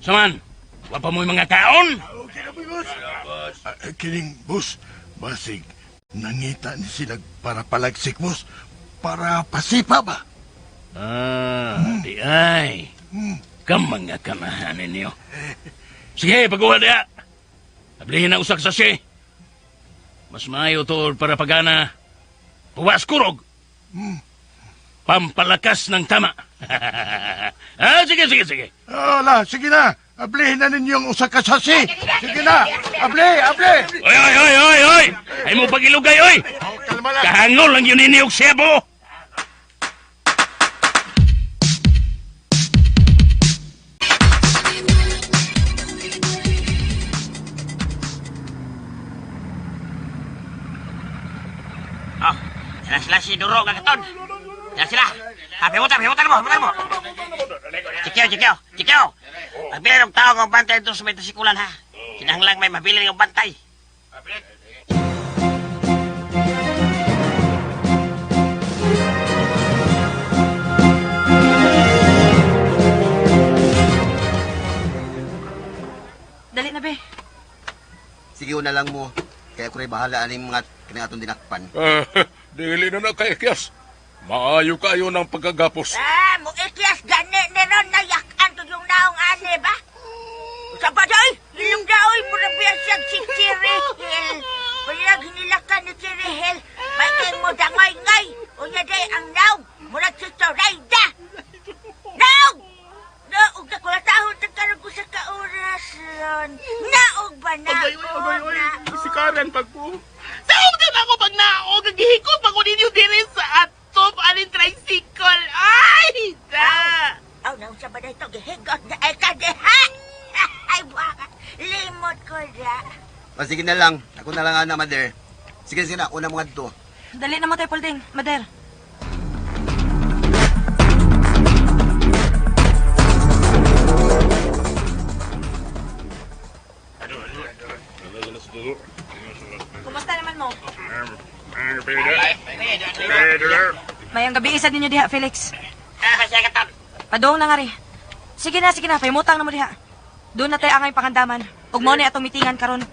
Saman, wapa mo mga kaon? Kining, boss, basig, nangita ni sila para palagsik, boss, para pasipa ba? Di ay. Kamang nga kamahanin niyo. Sige, pagkuha diha. Ablihin na usak sa si. Mas maayo to para pagana. Puwas kurog. Pampalakas ng tama. Sige. Ala, sige na. Ablihin na ninyong usa ka sasi. Sige na. Abli. Oy! Ay mo pagilugay, oy! Kalma na. Kahangol lang yun iniyog sebo! Sila si Duro kagaton. Sila. Pimutan mo. Chikyo. Magbili ng tao ng bantay ito sa may tasikulan, ha? Kinahanglang may mabili ng bantay. Dali na, be. Sige, una lang mo. Kaya ko rin bahala aning mga kinagatong dinakpan. Dili na nakayakyas. Maayo kayo ng pagkagapos. Mo ikyas gani ni ron nayakan to yung naong ane ba? Sa ba daw? Yung daoy mo na biya siyang si Chirihil. Pag hinilakan ni Chirihil, may kay mo dangay-ngay. Unya day ang naong mula si Torayda. Naong! Naog na kula tahon na karang ko sa kauras ron. Naog ba na? Si Karen pag po. Saan din ako pag naog? Naghihikot pa ko ninyo din sa atop alin tricycle. Ay! Da! Aw, naong sa ba na ito? Gihigot na ay kadeha! Ay, baka. Limot ko da. Sige na lang. Ako na lang, Ana, Mother. Sige na. Una mga to. Dali na mo tayo, Polding. Mader. Kumusta naman mo? May ang gabi isa ninyo diha, Felix. Kasi kagaton. Padong na nga rin. Sige na, pahimutang na mo diha. Doon na tayo angay pangandaman. Ug mo ni atong mitingan karon.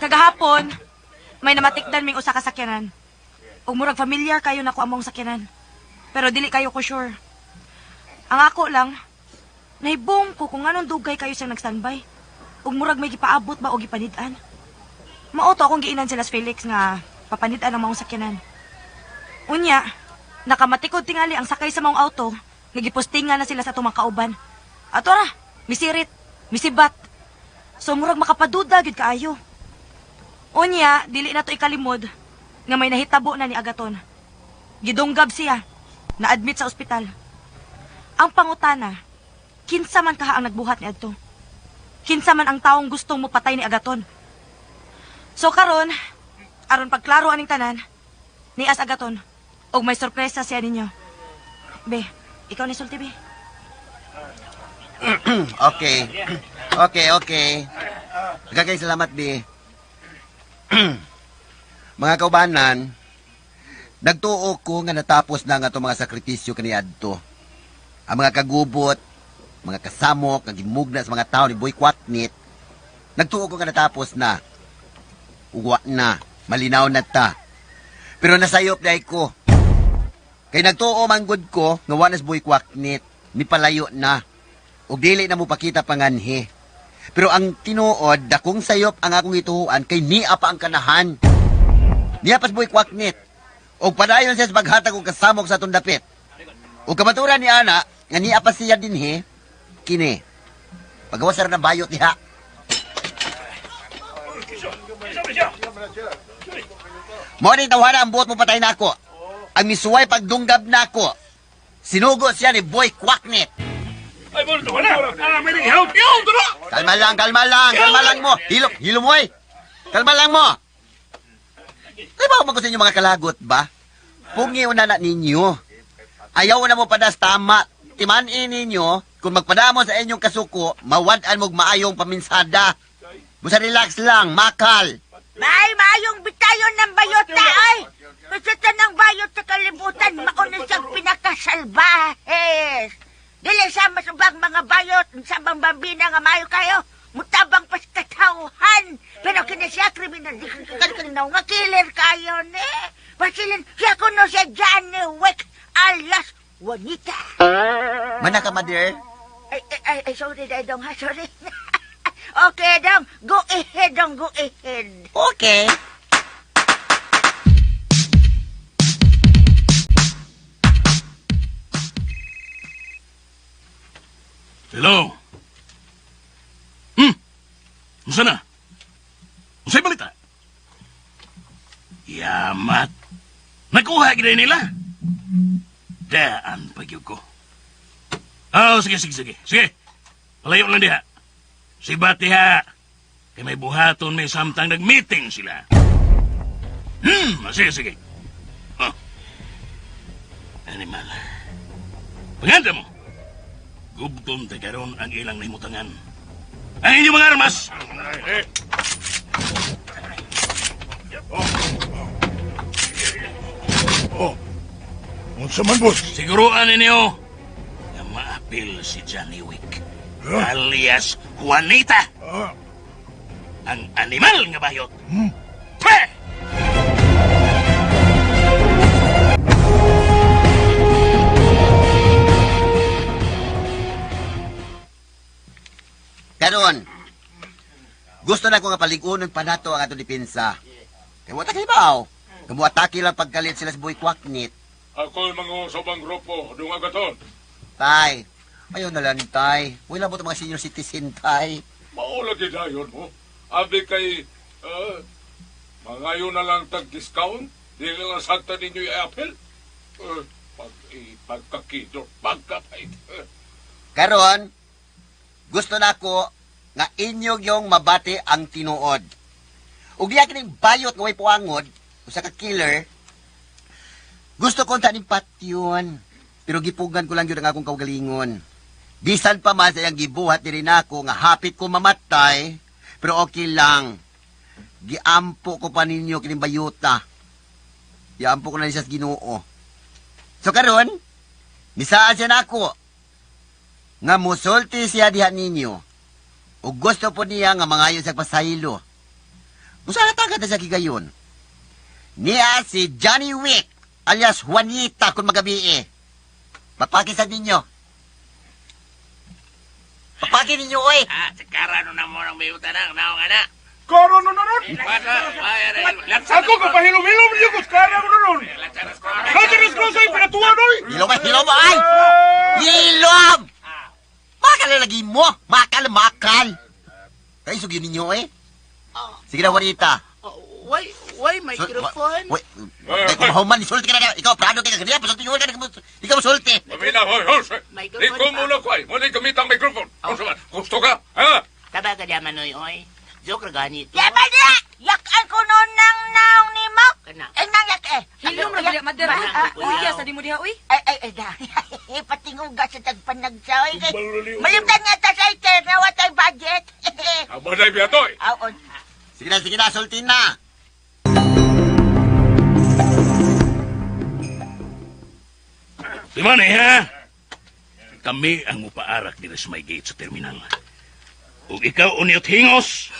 Kagahapon, may namatikdan ming usa ka sakyanan. Ug murag familiar kayo nako among sakyanan. Pero dili kayo ko sure. Ang ako lang, nahibong ko kung anong dugay kayo siyang nagstandby. Ug murag may gipaabot ba o gipanid-an. Mauto akong giinan sila sa Felix nga papanid-an ang maong sakyanan. Unya, nakamatikod tingali ang sakay sa maong auto nga gipostingan na sila sa tumang kauban. Ato ra, misirit, misibat. So murag makapaduda gid kaayo. Unya, dili na to ikalimod nga may nahitabo na ni Agaton. Gidunggab siya, na-admit sa ospital. Ang pangutana, kinsa man kaha ang nagbuhat ni adto? Kinsa man ang taong gustong mo patay ni Agaton? So karon, aron pagklaro aning tanan, ni As Agaton, og may sorpresa siya ninyo. Be, ikaw ni sulti, be. Okay. Gagay salamat, Bi. Mga kaubanan, nagtuo ko nga natapos na nga itong mga sakripisyo kaniadto. Ang mga kagubot, mga kasamok, ang gimugna sa mga tao ni Boy Kwaknit, nagtuo ko nga natapos na. Uwa na, malinaw na ta. Pero nasayop dahi ko. Kay nagtuo manggod ko, nga wanas Boy Kwaknit, ni palayo na. O dili na mo pakita panganhi. Pero ang tinuod, dakong sayop ang akong ituhuan kay niya pa ang kanahan. Niya pas Boy Kwaknit. O padayon siya sa paghatag og kasamok sa tundapit. O kamaturan ni Ana, nga niya pa siya dinhi, kini. Pagawasar na bayot niya. Mo ni tawhana ang buot mo patay na ako. Ang misuway pagdunggab na ako. Sinugo siya ni Boy Kwaknit. Ay, mo ito na! May nag-help you! Kalma lang mo. Hilo mo eh. Kalma lang mo. Ay ba ako sa inyo mga kalagot ba? Pungi una na ninyo. Ayaw na mo padas tama. Timanin ninyo, kung magpadamo sa inyong kasuko, mawadaan mo'g maayong paminsada. Busa relax lang, makal. May maayong bitayon ng bayot na ay. Kasi ng bayot sa kalibutan, mauna siyang pinakasalbahes. Dili sa masubang mga bayot, sabang bambina nga mayo kayo, mutabang pas katauhan. Pero kini siya kriminal, di kaninaw nga killer kayo, ne. Pasilin, siya kuno siya Johnny Wick, alias Juanita. Mana ka, Madir? Ay, sorry, Dong, ha, sorry. Okay, Dong, go ahead, Dong, go ahead. Okay. Hello? Unsa na? Unsay balita? Yamat. Nakuha gid nila. Daan pagyud ko. Oh, sige. Sige. Palayo lang diha. Si Batiha. Kay may buhaton may samtang nag-meeting sila. Sige. Oh. Animal. Paganda mo. Gubton tagaron ang ilang nahimutangan. Ang inyong mga armas! Unsa man, boss? Siguruan ninyo na maapil si Johnny Wick, alias Juanita, ang animal nga bayot. Pre! Karon, gusto na ko nga paligunon pa nato ang ato depensa. Kaya wata kay bao. Kamuatake lang pagkalit sila sa Boy Kwaknit. Ako'y mga sabang grupo, doon agaton. Tay, ayaw na lang, Tay. Wala mo itong mga senior citizen, Tay. Maulagi dayon mo. Abi kay, mangayon na lang tag-discount. Di lang sakta ninyo i-apple. Pagkakidor, pagkapait. Karon, gusto na ko nga inyong yung mabati ang tinuod. Ug diya kining bayot nga way puangod, usa ka killer, gusto ko taning patyon. Pero gipugan ko lang yun ang akong kaugalingon. Bisan pa man sa iyang gibuhat diri nako nga hapit ko mamatay, pero okay lang. giampo ko pa ninyo kining bayuta. Giampo ko na siya sa Ginoo. So karon, misaan siya nako nga musulti siya diha ninyo. Ug gusto po niya nga mangayo sa pasaylo. Usa na tagad na siya kigayon. Niya si Johnny Wick alias Juanita kung magabi. Papakisa ninyo. Papakisa ninyo, oy. Sekarang na mo ng bayuta na. Naong ana. Karo no nun! Ako ka pahilom-hilom niyo ko, kara ko nun! Lansaras ko sa'yo, pinatuwa noy! Hilom mo, ay! Hilom! Makal lagi mo! Makal! Kayo sugin ninyo, eh? Sige na, Juanita. Why microphone? Wait, kumahuman, isulti ka na. Ikaw, prado ka ganyan. Pasulti yun ka na. Ikaw masulti. Pamina, hoy, Microphone ikaw muna ko ay. Muna gamit ang microphone. Gusto ka? Ha? Tabaga yaman noy, oy. Joke ra ganito. Yaman niya! Yakan ko noon ng naong ni mo! Kana. Nang yak Hilom ra gid madera. Uya sa di mo diha uy. Ay, patinguga sa tagpanagsaw. Malimtan nga ta sa ite, nawatay budget. Aba na ibiyatoy. Aon. Sige na, sultin na. Di man ha? Kami ang upaarak dito sa may gate sa terminal. Ug ikaw uniot hingos,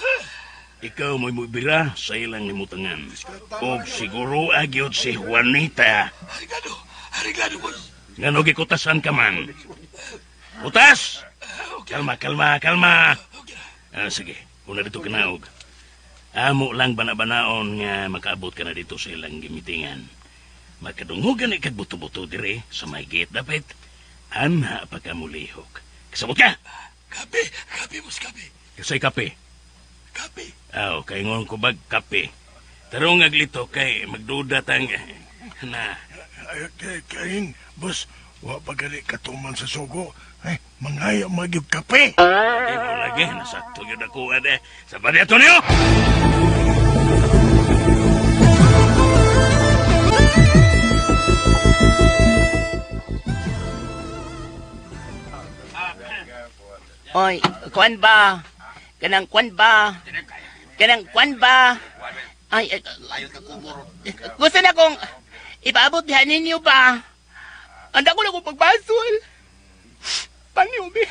ikaw mo'y mubira sa ilang limutangan. Ug siguro agyod si Juanita. Arigado, boss. Ngano gikutasan ka man. Utas! Kalma. Sige, una dito kinaog. Amo lang banabanaon nga makaabot ka na dito sa ilang gimitingan. Makadunghogan ikag buto-buto dire sa may gate dapat. Anha pa ka mulihok. Kasabot ka! Kape, boss, kape. Kasay kape. Kape. Aw, kay ngon ko bag kape. Tarong aglito kay magduda tang na. Kaing, boss, wa pa gali katuman sa sugo. Ay, mangaya magyug kape. Di mo lagi, nasakto yun ako ade. Sa baryato niyo! Oy, kwan ba? Kanang kwan ba? Ay, gusto na kong ipaabot dihan ninyo ba? Anda ko na kong pagbasol. Paniubi.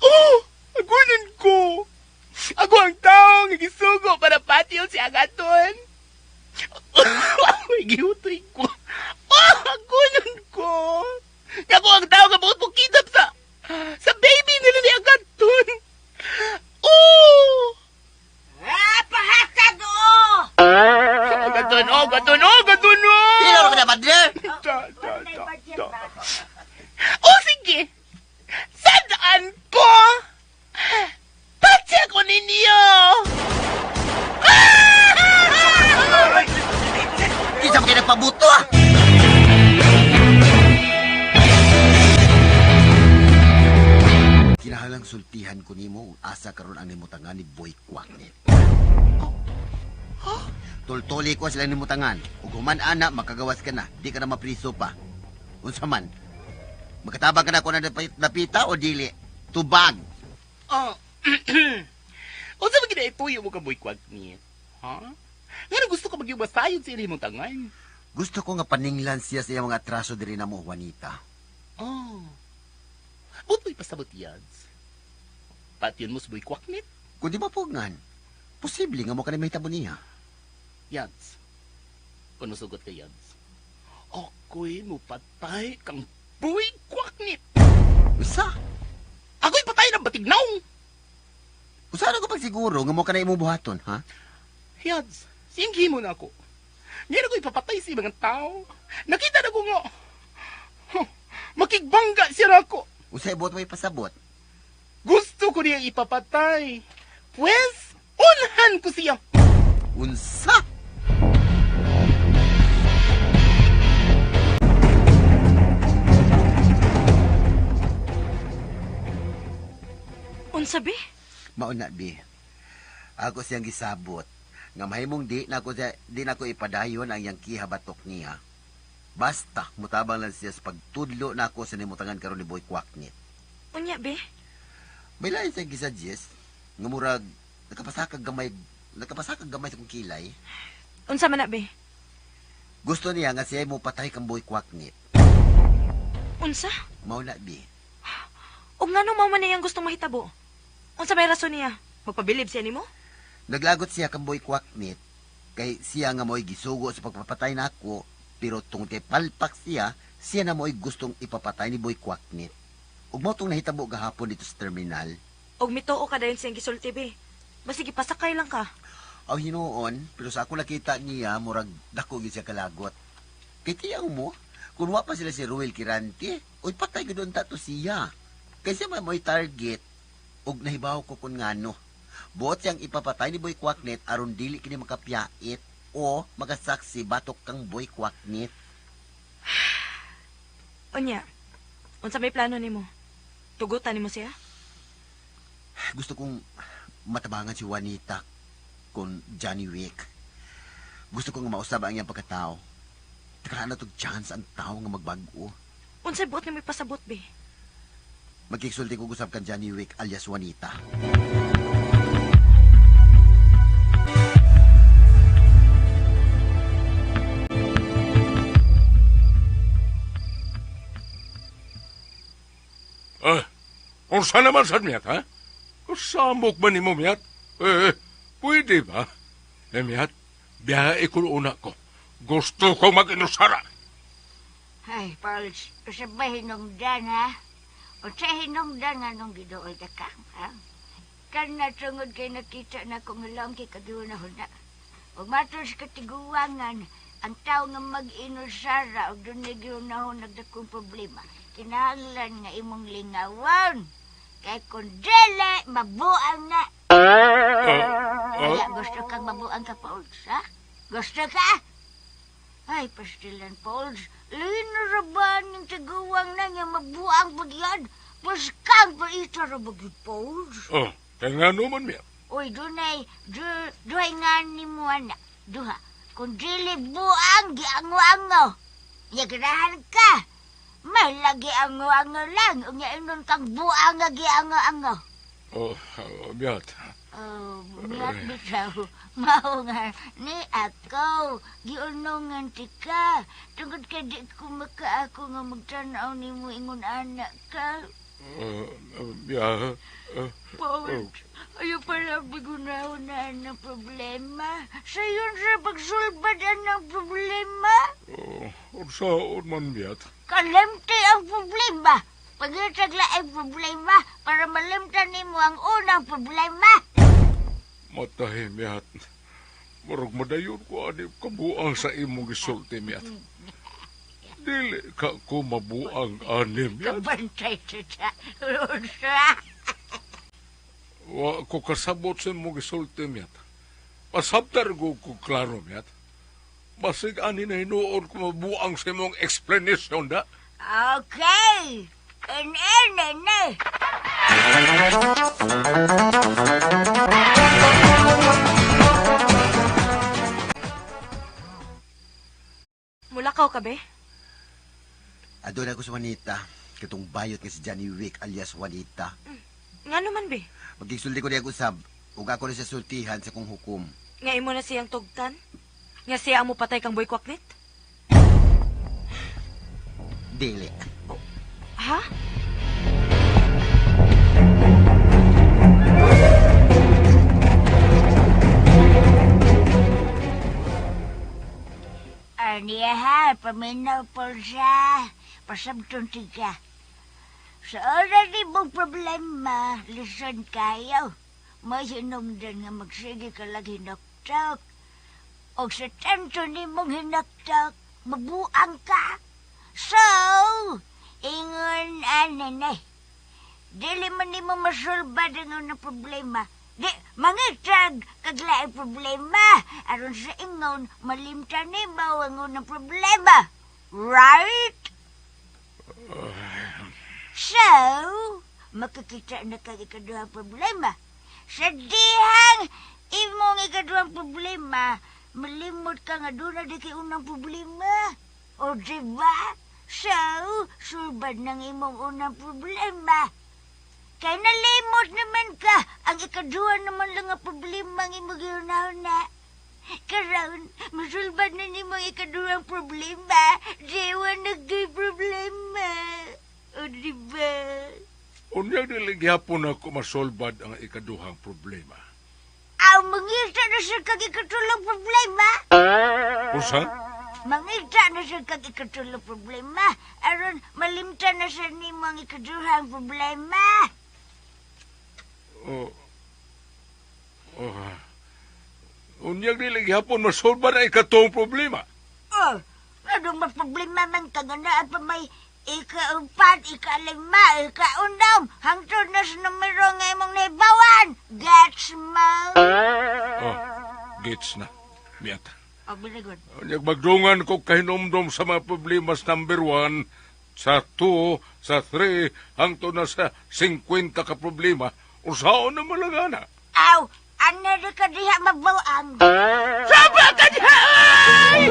Oh, agunan ko. Ako ang taong nagisugo para patio si Agaton. Gihutoy ko. Oh, agunan ko. Ako ang taong kabuot mo kitap sa baby nila ni Agaton. Oh! Pahakad o! Agaton. Hilom ka na, partner. Oh, sige. Sadaan ko. Patsi ako ninyo. Kisa mo kayo nagpabuto, ah. Kinahalang sultihan ko nimo asa karon ang nimutangan ni Boy Kwaknet. Tultuli ko sila nimutangan. Ug human ana makagawas ka na, di ka na mapriso pa. Unsa man? Magkatabang ka na ko na napita o dili? Tubag. Oh. Unsa ba ginaituyo mo ka boy kwag niya? Ha? Nga gusto ka magyubasayon sa ilimong tangan. Gusto ko nga paninglan siya sa iyang mga atraso diri na mo, Juanita. Oh. Butoy pasabot yads. Patyon mo sa boy kwaknit? Kung di mapugnan, posible nga mo ka na may tabo niya. Yads. Kung nasugot ka yads. Ako'y mupatay kang boy kwaknit. Usa? Ako'y patay ng batignaw. Usa na ko pagsiguro nga mo ka na imong buhaton, ha? Yads, singhi mo na ako. Ngayon ako'y papatay sa ibang tao. Nakita na ko nga. Makigbangga siya na ako. Usay bot may pasabot. Gusto ko niya ipapatay. Pwes, unhan ko siya. Unsa? Unsa be? Mauna, bi. Ako siyang gisabot. Nga mahimong di na ko ipadayon ang yang kihabatok niya. Basta, mutabang lang siya sa pagtudlo na ako sa nimutangan karon ni Boy Kwaknit. Unya be? May lain siyang gisuggest, nga murag, nakapasakag gamay nakapasakag gamay sa kong kilay. Unsa man na, be? Gusto niya nga siya mo patay kang boy kwaknit. Unsa? Mao na, bi. Og ngano mao man niyang gustong mahitabo? Unsa may rason niya? Magpabilib siya nimo? Naglagot siya kang boy kwaknit, kay siya nga mo'y gisugo sa pagpapatay na ako, pero tungod kay palpak siya na mo'y gustong ipapatay ni boy kwaknit. Ug mo tong nahitabo gahapon dito sa terminal. Og mituo ka dayon siyang gisulti, be. Basig ipasakay lang ka. Aw hinuon, pero sa ako nakita niya, murag dako gyud siya kalagot. Kay tiyaw mo, kung wa pa sila si Ruel Kirante, oy patay gud unta to siya. Kay siya mo'y target, ug nahibaw ko kung ngano. Buot siyang ipapatay ni Boy Kwaknet aron dili kini makapyait o magasaksi batok kang Boy Kwaknet. Unya, unsa may plano nimo? Tugutan nimo siya? Gusto kong matabangan si Juanita kung Johnny Wick. Gusto kong mausab ang iyang pagkatao. Takaan na tog chance ang tao nga magbago. Unsay buot nimo ipasabot, be? Magkisulti ko gusab kan Johnny Wick alias Juanita. Unsa naman sad miyat, ha? Kasamok ba ni mo, miyat? Pwede ba? Miyat, biyahe ko una ko. Gusto ko mag-inusara. Ay, Pauls, usabay hinungdan, ha? O sa hinungdan nga nung gidool ka kang, ha? Kan na tungod kay nakita na kung alam kay kagiunahon na. O matos katiguangan, ang tao nga mag-inusara o doon na giunahon nagdakong problema. Kinahanglan nga imong lingawan. Kay kung dili, mabuang na. Kaya gusto kang mabuang ka, Pauls, ha? Gusto ka? Ay, pastilan, Pauls. Linaraban yung tiguang na nga mabuang bagyan. Paskang pa ito rabagid, Pauls. Kaya nga naman, miyat. Uy, dunay, duhay nga ni mo, anak. Duha, kung dili buang, giango-ango. Yagarahan ka. May lagi ango-ango lang. Unya inon kang buang nga giango-ango. Miyat. Miyat bitaw. Mao nga ni ako. Giunongan ti ka. Tungod ka di ko makaako nga magtanaw ni mo ingon anak ka. Miyat. Paul, ayaw pala bigunahon na ng problema. Sayon sa pagsulbad ng problema. Unsaon man, miyat? Kalimti ang problema. Pagkatagla ang problema para malimtan mo ang unang problema. Matahi, miyat. Murag madayon ko ani kabuang sa imong gisulti, miyat. Dili ka ko mabuang ani, miyat. Kabantay sa Wa ko kasabot sa imong gisulti, miyat. Pasabtar ko klaro, miyat. Basig ani na hinuon ko mabuang sa imong explanation, da? Okay. Nene. Mulakaw ka, be? Adon ako sa Juanita. Katong bayot nga si Johnny Wick alias Juanita. Nga naman, be? Magkisulti ko niya usab. Ug ako na siya sultihan sa kong hukom. Nga imo na siyang tugtan? Nga siya ang mupatay kang Boy Kwaknet? Dili. Ha? Aniya ha, paminaw po siya. Pasabtong tiga. Sa oras ni mong problema, listen kayo. May hinumdan nga magsige ka lang hinaktak. O sa tanto ni mong hinaktak, mabuang ka. So, ingon ananay. Dili man ni mo masulbad ang unang problema. Di, mangitag kaglaing problema. Aron sa ingon, malimtan ni mo ang unang problema. Right? So, makikita na kang ikaduhang problema. Sa dihang imong ikaduhang problema, malimot ka nga doon na di kay unang problema. O diba? So, sulbad ng imong unang problema. Kay nalimot naman ka. Ang ikaduha naman lang ang problema ang imong giunahon na. Karon, masulbad na ni mga ikaduhang problema. Diwa nagay problema. O diba? Unyang niligihapon ako masolbad ang ikaduhang problema. Mangita na siya kag ikatulang problema. Usa? Mangita na siya kag ikatulang problema. Aron, malimta na siya ni mga ikaduhang problema. Unyang niligihapon masolbad ang ikatong problema. Anong problema man kaganaan pa may ika-4, ika-5, ika-6, hangtod na sa numero nga imong naibawan. Gets mo? Gets na. Miyata. Very good. Unyang magdungan ko kahinomdom sa mga problemas number 1, sa 2, sa 3, hangtod na sa 50 ka problema. Usaon na malagana. Ano na ka diha magbawang? Saba ka diha, ay!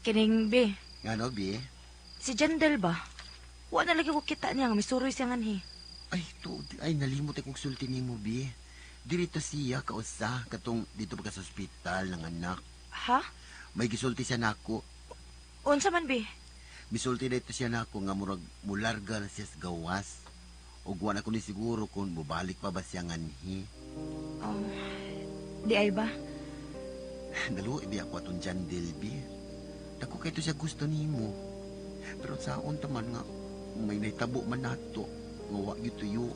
Kining, be. Ano, Bi? Si Jandel ba? Wala na lagi ko kita niya nga, may suroy siya nga ni. Ay, nalimot akong sulti ni mo, Bi. Dirito siya, kausa, katong dito pa ka sa ospital ng anak. Ha? May gisulti siya nako. Unsa man, be? Misulti na ito siya nako nga murag mularga na siya sa gawas. O guwan ako ni siguro kung bubalik pa ba siya nganhi. Di ay ba? Naluoy di ako atong John Delby. Dako kay ito siya gusto nimo. Pero saon taman nga may naitabo man nato. Nga wa gyud tuyo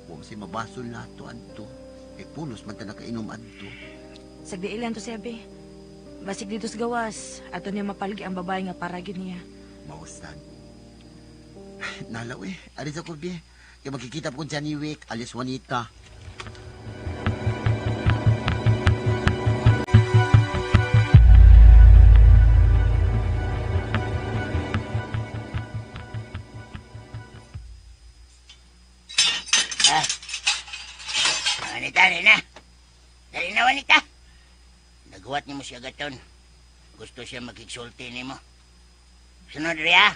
Wa si mabasol nato adto. Pulos man ta nakainom adto. Sagdi ilan to siya, be. Basig dito sa gawas. Ato niya mapalgi ang babae nga para gyud niya. Mausan. Nalaw Ari sa kurbi. Kaya magkikita po dyan ni Wick, alias Juanita. Juanita, dali na. Dali na, Juanita. Naghuwat niyo mo siya gaton. Gusto siya magkiksulti ni mo. Sunod riya.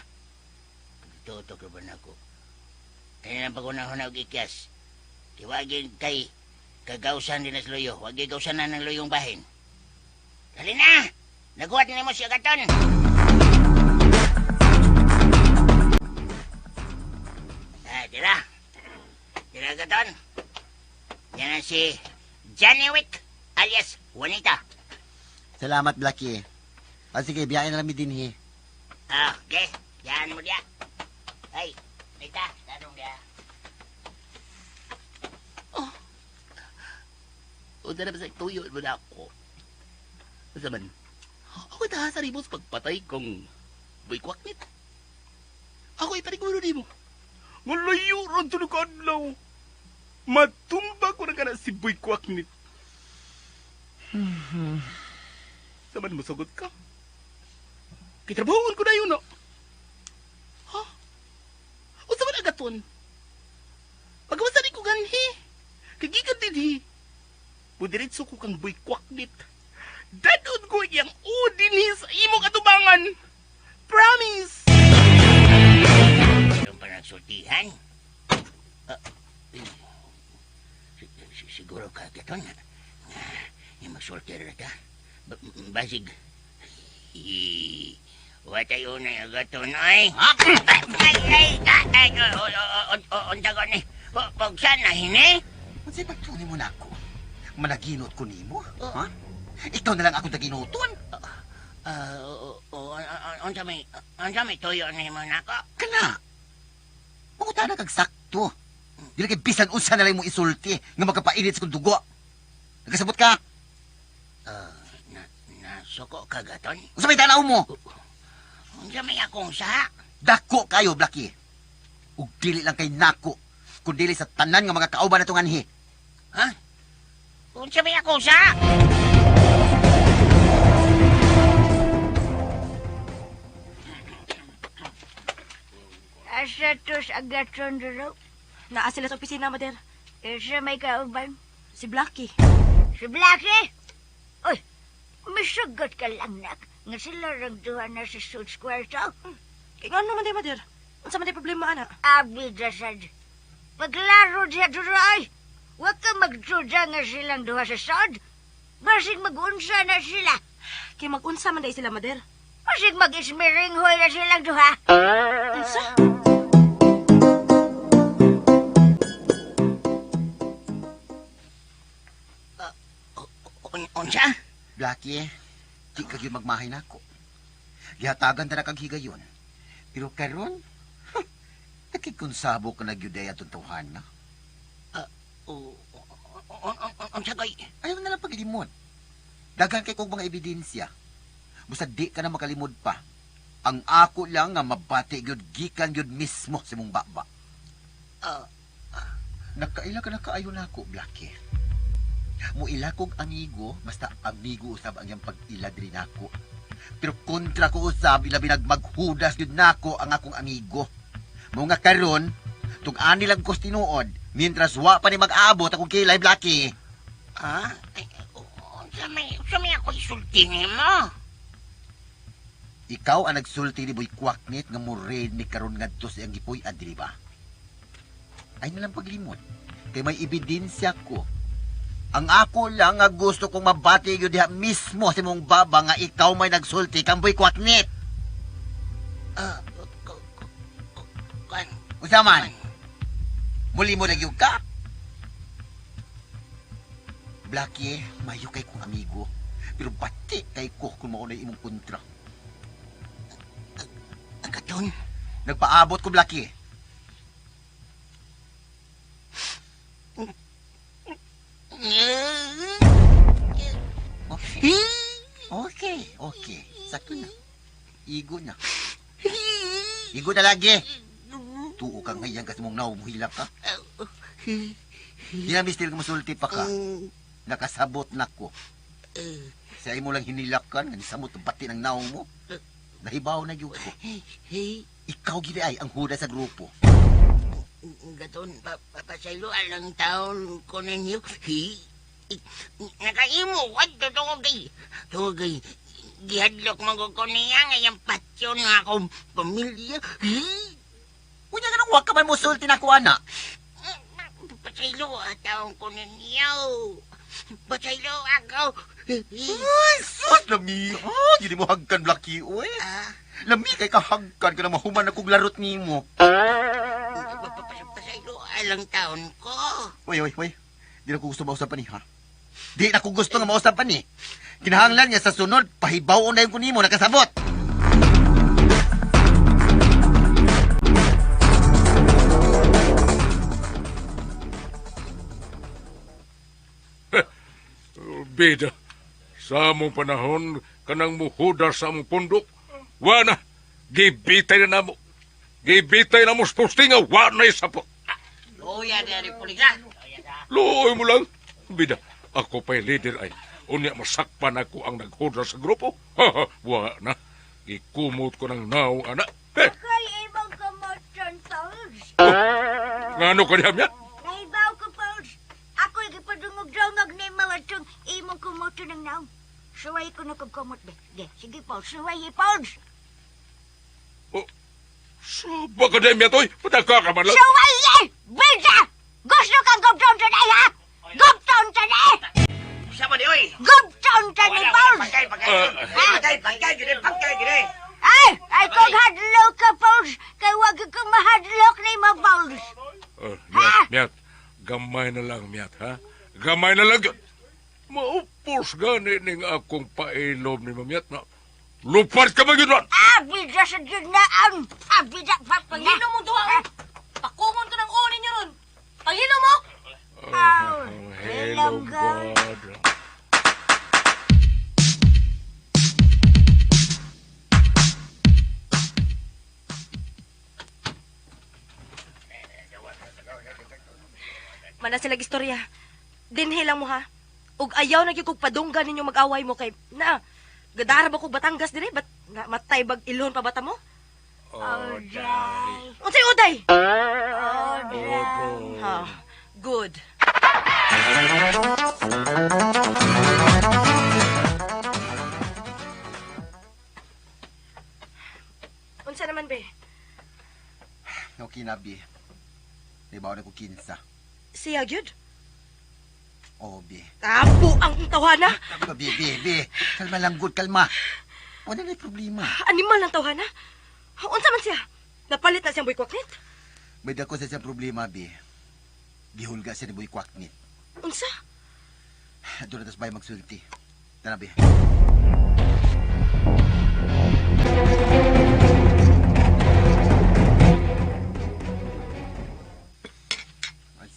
Pagtutok ka ba na ako? Kaya na pagunahon na ikyas. Tiwagin kay kagawsan din sa loyo. Huwag gawsan na ng loyong bahin. Dali na! Naghuwat niyo mo siya gaton. Tira. Tira gaton. Yan ang si Johnny Wick alias Juanita. Salamat, Blackie. Sige, biyakin na lang mi din Okay, yan mo dia. Ay, Nita, tanong dia. Unsa na ba sa tuyo mo na ako? Unsa man? Ako taha sa ribos pagpatay kong buikwaknit. Ako ipaniguro di mo. Malayo ron tulog adlaw. Matumba ko na ka na si buikwaknit. Saman mo sagot ka? Kitrabahoon ko na yun, no? Ha? O sa mga gaton? Pagkawasan ko ganhi. Kagigan din, hi. Budiritso ko kang buikwaknit. Dadod ko yung udin, hi, sa imong atubangan. Promise! Mayroon pa nagsultihan? Siguro ka gaton, yung magsulti rin ka. Basig. Watayo na yung gaton, ay. Unta ko ni. Pagsan na, hini? Mansay pagtunin mo na ako. Managinot ko nimo, ha? Ikaw na lang ako naginuton. Unsa may tuyo ni mo nako? Kana. Puta na kag sakto. Dili kay bisan unsa na lang mo isulti nga makapainit sa kong dugo. Nagkasabot ka? Nasuko ka gaton? Unsa may tanaw mo? Unsa may akong sa? Dako kayo, Blackie. Ug dili lang kay nako, kundi sa tanan nga mga kauban natong anhi. Ha? Unsa may akong sa? Asa tos agatron daro? Naa sila sa opisina, Mader. Asa may kauban? Si Blackie. Si Blackie? Uy, Misugot ka lang, nak. Nga sila rang duha na sa Suits Kwarto. Kaya nga naman tayo, Mader. Ang sama tayo problema, ana. Abi, dasad. Paglaro diya duray. Huwag ka magduda nga silang duha sa sod. Basig mag-unsa na sila. Kaya mag-unsa man tayo sila, Mader. Basig mag-ismiringhoy na silang duha. Unsa? Unsa? Blackie, di ka yun magmahay na ako. Gihatagan na nakaghigayon. Pero karon, nakikonsabo ka na gyudaya tuntuhan na. Unsa kay? Ayaw na lang paglimod. Dagan kay kong mga ebidensya. Basta di ka na makalimod pa. Ang ako lang nga mabati gyud gikan gyud mismo sa mong baba. Nakaila ka na kaayo na ako, Blackie. Muila kong amigo, basta amigo usab ang iyang pag-ila diri nako. Pero kontra ko usab ilabi nagmaghudas gyud nako ang akong amigo. Mao nga karon, tug ani lang ko tinuod, mientras wa pa ni mag-abot akong kilay, Blackie. Unsa may ako isulti nimo? Ikaw ang nagsulti ni Boy Kwaknit nga murid ni karon ngadto sa iyang gipuy adri ba? Ay nalang paglimot. Kay may ebidensya ko. Ang ako lang nga gusto kong mabati yun diha mismo si mong baba nga ikaw may nagsulti kang Boy Kwaknit. Usaman, muli mo nagyug ka? Blackie, mayo kay kong amigo. Pero bati kay ko kung maunay imong kontra. Agaton. Nagpaabot ko, Blackie. Okay. Sakto na. Igo na. Igo na lagi. Tuo kang ngayang kasi mong naumuhilak ka. Di na mistil ka masulti pa ka. Nakasabot na ko. Sa imo lang hinilakan, nga nisamot ang pati ng naong mo. Nahibaw na yun ko. Ikaw gini ay ang huda sa grupo. Gaton, papasaylo alang taon ko ninyo. Nakaimo, what the tugay. Gihadlok mo ko niya ngayang patyon nga akong pamilya. Kunya ka nang huwag ka man musulti na ko, anak. Pasaylo taon ko ninyo. Pasaylo ako. Ay, sus, lami. Gini mo hagkan, Blackie, uy. Lami kay kahagkan ka na mahuman na kong larot ni mo. Pasaylo alang taon ko. Uy. Di na ko gusto mausapan ni, ha? Di na ko gusto nga mausapan ni. Kinahanglan niya sa sunod, pahibaw na yung kunimo, nakasabot. Bida, sa among panahon, kanang muhuda sa among pundok, wana, gibitay na namo. Gibitay na mo sa postinga, wana isapot. Luya dari puliga. Luoy mo lang. Bida, ako pa'y leader ay, unya masakpan ako ang naghuda sa grupo. Wana, ikumot ko ng naong anak. Kay ibang kamotron, Pauls. Ngano ka niya? Nahibaw ko, Pauls. Ako'y gipadungog-dungog na mawatong imong kumoto ng naong. Suway ko na kagkumot, be. Sige, Pauls. Suway, Pauls. Saba ka niya to'y, padaka ka man lang. Suway, Bida! Gusto kang gubton today, ha? Gubton today! Sama ni, oy. Gubton today, Pauls! Pagkay, gini. Ay kung hadlok ka, Pauls. Kay wag kang mahadlok ni mo, Pauls. Miyat, gamay na lang, Miyat, ha? Gamay na lang yun. Maupos gani ning akong pailom ni Miyat na lupat ka ba yun? Bida sa ginaan. Bida, Panghilo mo duha. Pakungon ko ng uni niyo ron. Panghilo mo? Hello, God. Mana sila istorya. Dinhi lang mo, ha? Ug ayaw na gyud kog padunggan ninyo mag-away mo kay na gadara ba kog Batangas dire bat matay bag ilon pa bata mo? Oday. Unsay uday? Oday. Ha. Good. Okay na, Bi. Dibaw na ko kinsa. Siya, gyud. Oh, Bi. Abo ang tawhana. Bi. Kalma lang, good, kalma. Wala na problema. Animal ang tawhana. Unsa man siya? Napalit na siyang boy kwaknit? May dako sa siyang problema, Bi. Gihulga siya ni Boy Kwaknit. Unsa? Doon na tas bay magsulti. Tara, Bi.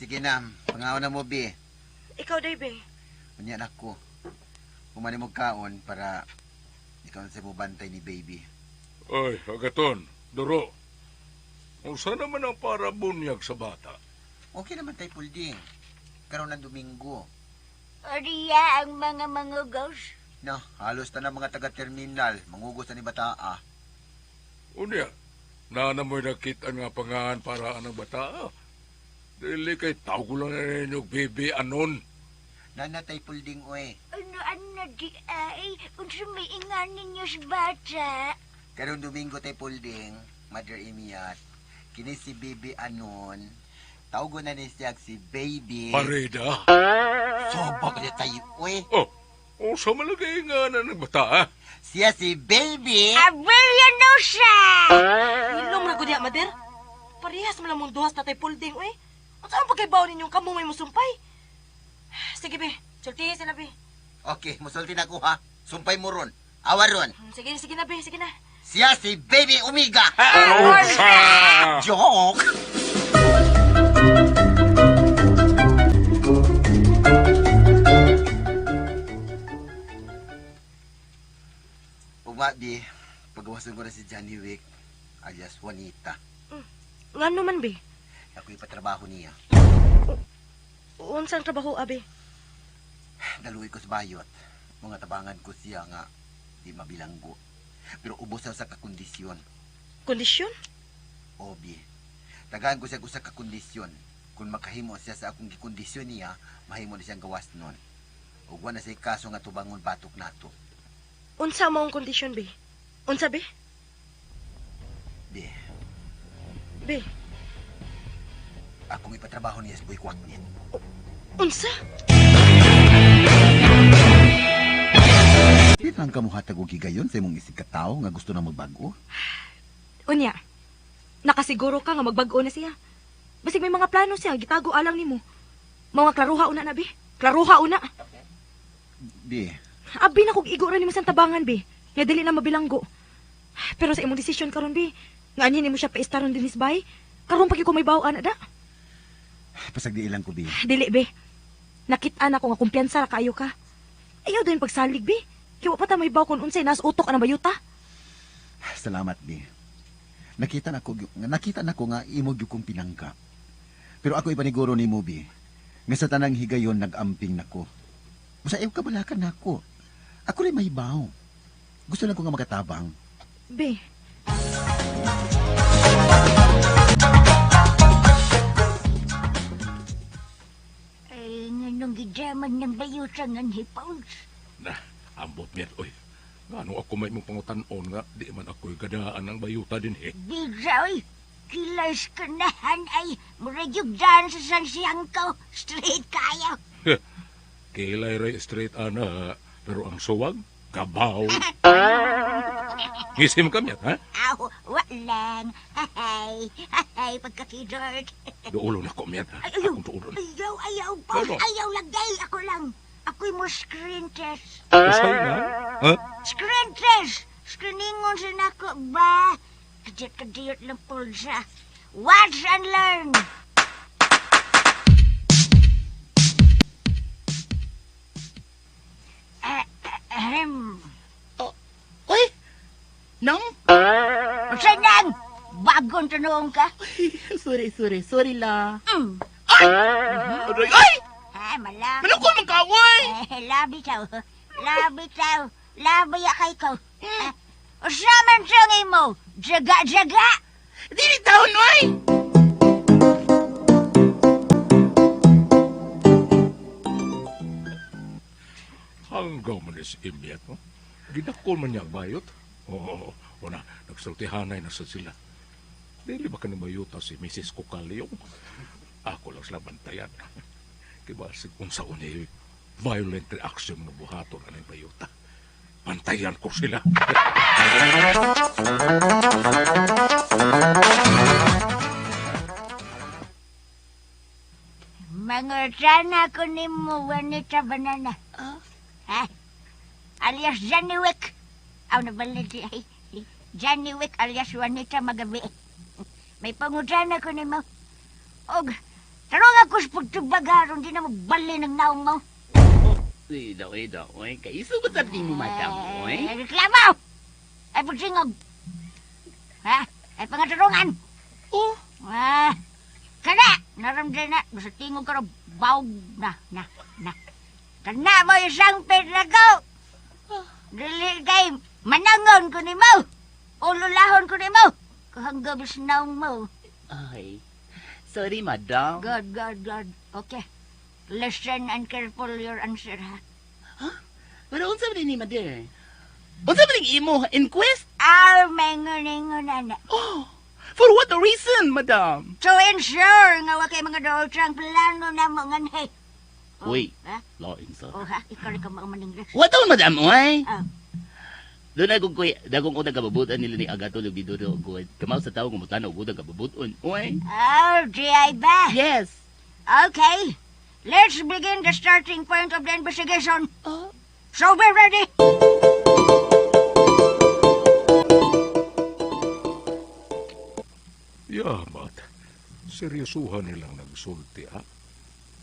Sige na, pangaon na mo, Bi. Ikaw, Dave. Manyan ako. Kumani mo kaon para ikaw sa mo bantay ni baby. Ay, agaton, Duro. Kung saan naman ang para bunyag sa bata? Okay naman tayo, Pulding. Karoon ng Domingo. Oriya ang mga mangugos. No, halos na ng mga taga-terminal. Mangugos na ni Bataa. Unya, nana mo'y nakita nga pangahan para ang bata. Dili kay tawag ko lang na ninyong baby anon. Nanatay, Pulding, oy. Ano di ay? Kung sumiingan ninyo sa bata. Karong Domingo tayo, Pulding. Mother Emiat. Kini si baby anon. Tawag na ni siya si baby. Pareda. Sobak niya tayo, oy. Oh, sa malagay nga na ng bata, Siya si baby. Abelya no siya! Ilong na gudya, Mader. Parehas mo lang mong duhas na tayo pulding, uy. At saan pagkaibaw ninyong kamo may musumpay? Sige, be. Sultihin sila, be. Okay, musulti na ko, ha. Sumpay mo ron. Awa ron. Sige na, be. Sige na. Siya si baby Omega. Ah! Joke. Di, pagawasan ko na si Johnny Wick, alias Juanita. Nga naman, be. Ako ipatrabaho niya. Unsang trabaho, abe? Daluwi ko sa bayot. Mga tabangan ko siya nga di mabilanggo. Pero ubos sa kakondisyon. Kondisyon? Obi. Tagaan ko siya sa kakondisyon. Kung makahimo siya sa akong gikondisyon niya, mahimo na siyang gawas nun. Ugwa na siya kaso nga tubangon batok nato. Unsa mo ang kondisyon, be? Unsa, be? Be, Be, akong ipatrabaho niya sa Boy Kwaknit. unsa? Di lang ka mo hatag og higayon sa imong isig katao nga gusto na magbago? Unya, nakasiguro ka nga magbago na siya. Basig may mga plano siya, gitago alang nimo. Mga klaruha una na, be. Klaruha una. Be, Abi na kog igo ra nimo sa tabangan, be. Nga dili na mabilanggo. Pero sa imong desisyon karon, be, nga anhin nimo siya paistaron din isbay, karon pag ko may bawaan na da. pasag di ilang ko, Be. Dili, be. Nakita na ko nga kumpiyansa ra kaayo ka. Ayaw din pagsalig, be. Kiwa pa ta may baw kon unsay nas utok ang bayuta. Salamat, Be. Nakita na ko nga imo gyud kong pinangka. Pero ako ipaniguro nimo, Be, nga sa tanang higayon nag-amping nako. Usayaw ka balakan nako. Ako rin mahibaw. Gusto lang ko nga makatabang. Be, Ay, nganong gidaman ng bayutan ng hipons. Na, ambot miyan, oy. Ngano ako may mong pangutan-on nga, di man ako'y gadaan ng bayuta din, Bigoy, kilas kanahan ay muragyog daan sa sansiyang ko. Straight kayo. Kilay ray straight ana, pero ang suwag, kabaw. Ngisim kami, ha? Aw, walang. Hay, pagkakidort. Duulo na ko miyan, ha? Ayaw, Akong tuulon. ayaw, po. Ano? Ayaw lagay. Ako lang. Ako'y mo screen test. Usay na, ha? Screen test. Screeningon sa nako ba? Kadiyot lang pulsa. Watch and learn. Uy! Nang? Saan nang? Bagong tanong ka? Sorry la. Ay! Aray, ay! Malam. Manako man ka, uy! Labi taw. Labi ya kay ko. Usaman siyang imo. Jaga. Dili taon, uy! Hanggang man is imyat, no? Ginakol man niya ang bayot. Oo, na, nagsultihanay na sa sila. Dili ba ka na mayuta si Mrs. Kukalyong? Ako lang sila bantayan. Kibasig kung sa unay violent reaction ng buhaton anay mayuta. Bantayan ko sila. Mangutana ko ni mo, Juanita Banana. Ha? Alias Johnny Wick. Aw, nabalad siya. Johnny Wick alias Juanita Magabi. May pangutana ko ni mo. Og, tarong ako sa pagtubagaron, di na mo bali ng naong mo. Uy, kaisugot sa di mo, madam, oy. Reklamo! Ay pagsingog. Ha? Ay pangatarungan. Oh, Kana! Naramday na. Gusto tingog ka rin. Bawg na. Kana mo isang pedlago. Dili kay manangon ko ni mo. Ululahon ko ni mo. Kahanggang bisnaw mo. ay. Sorry, madam. Good. Okay. Listen and careful your answer, ha? Pero unsa ba ni mother? Unsa ba imo inquest? May ngunay-ngunay na. Oh, for what reason, madam? To ensure nga wa kay mga dotrang plano na mo nganay. Uy, Ha? lain sa. Ha? Ikaw rin ka mga maningles. What on, madam, oy? Oh. Doon na kung kuya, dagong unang kababutan nila ni Agato lugi doon ko. Kamaw sa tao kung mutanaw unang kababutan, oy? Oh, di ba? Yes. Okay. Let's begin the starting point of the investigation. Oh. So be ready. Yamat. Seryosuhan nilang nagsulti, ha?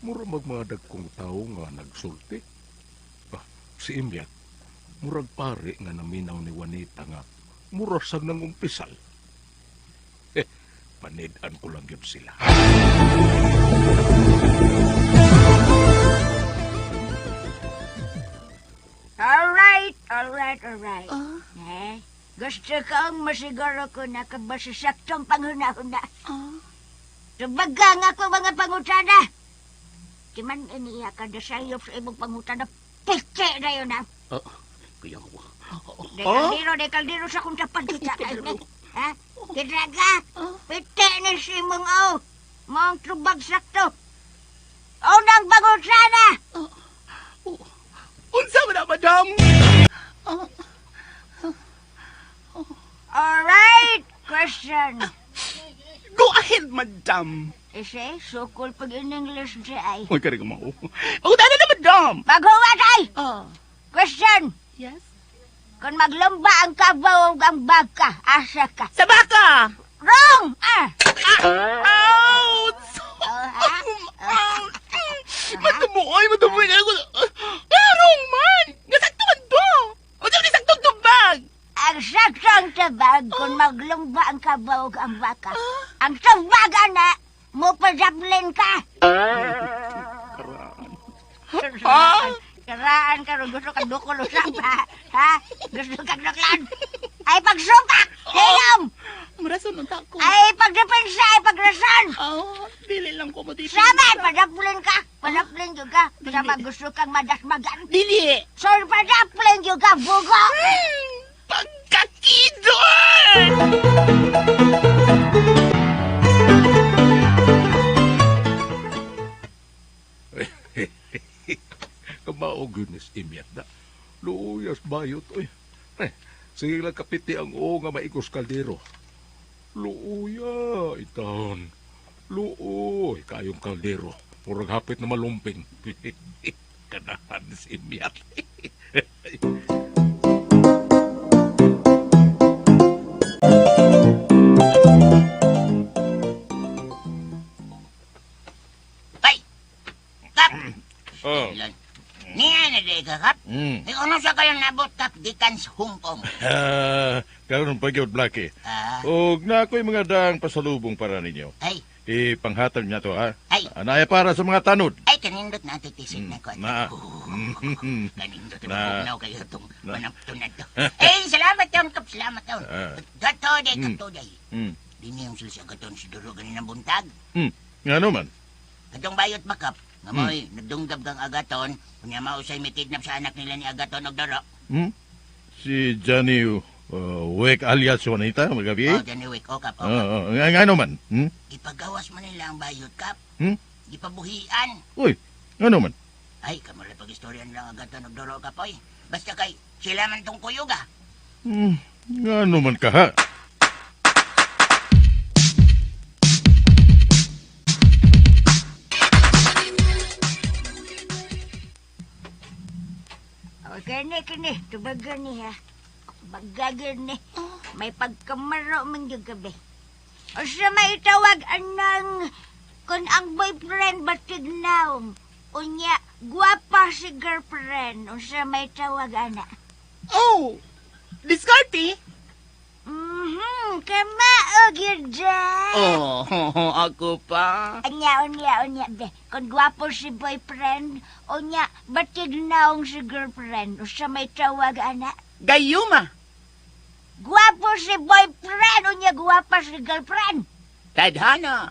Mura magmadag kong tao nga nagsulti. Si Imyat, murag pare nga naminaw ni Juanita nga murasag ng umpisal. Panidaan ko lang yun sila. All right. Gusto kong masiguro ko na kabasisaktong panghuna-huna. Tubaga nga ko mga pangutana. Di man iniya ka na sayop sa imong pangutana. Pike na yun na. Kuya ko. Dekaldero sa kung tapad kita. Ha? Kidraga, pite ni si mong mong tubag sakto. Unang pangutana. Unsa ba na, madam? All right, question. Go ahead, madam. Ise, sukol pag in English ay. Uy, kari ka mo. Pagutana na, madam. Paghuwat ay! Oh. Question! Yes? Kung maglumba ang kabaw ang baka, asa ka? Sa baka! Wrong! Ouch! Ouch! Matamuoy, matamuoy na ako. Larong man! Nasakto man to! O sabi ni saktong tubag! Ang saktong tabag kung maglumba ang kabaw ang baka. Ang tabagan na, mo padablin ka. Karaan ka rin, gusto ka dukulo ba? Ha? Gusto ka nuklan? Ay pagsupak! Hinom! Marason ang tako. Ay pagdepensa, ay pagrasan! Dili lang ko mo dito. Sama, padaplin ka! Padaplin juga. Sama gusto kang madasmagan. Dili! So, padaplin juga, bugo! Pagkakidon! Kamaog yun is Imyat na. Luyas bayot, oy. Sige lang kapiti ang nga maikos kaldero. Luya, itan. Luoy, kayong kaldero. Murag hapit na malumping. Kanahan si Imyat. Ay! Kap! Oh. Niya na di ka, Kap. Ikaw na siya kayong nabot, Kap, gikan sa Hong Kong. Karon pa gyud Blackie. Ah, Og na ako'y mga daang pasalubong para ninyo. ay, Ipanghatag niya to, ha? Ay. Anaya para sa mga tanod. ay, kanindot na titisig na ko. Na. Kanindot Na. na bugnaw kayo itong manapto na to. Eh, salamat yun, Kap, salamat yun. Gatoday, gatoday. Diniyong sila siya gaton si Duro ganin ng buntag. Nga naman. Katong bayot ba, Kap? Nga mo'y, nagdunggab kang agaton, kunya mausay may kidnap sa anak nila ni Agaton og Duro. Si Johnny Wek alias Juanita, magabi. Oh, Janiwik, o kap, o kap. Nga naman. Ipagawas man nila ang bayot, kap. Hmm? Ipabuhian. Uy, nga naman. Ay, kamali pag-istoryan lang agad na nagduro, kap, oy. Basta kay, sila man tong kuyog, ah. Nga naman ka ha. O, kani, tubagan ni ha. Bagagan ni. May pagkamaro man yung gabi. O siya may tawag anang kung ang boyfriend batid naong. Unya, guwapa si girlfriend. O siya may tawag ana. Oh, diskarte? Kama o girda. Oh, ako pa. Unya, be. Kung guwapo si boyfriend, unya, batid naong si girlfriend. O siya may tawag ana. Gayuma. Guwapo si boyfriend, unya guwapa si girlfriend. Tadhana.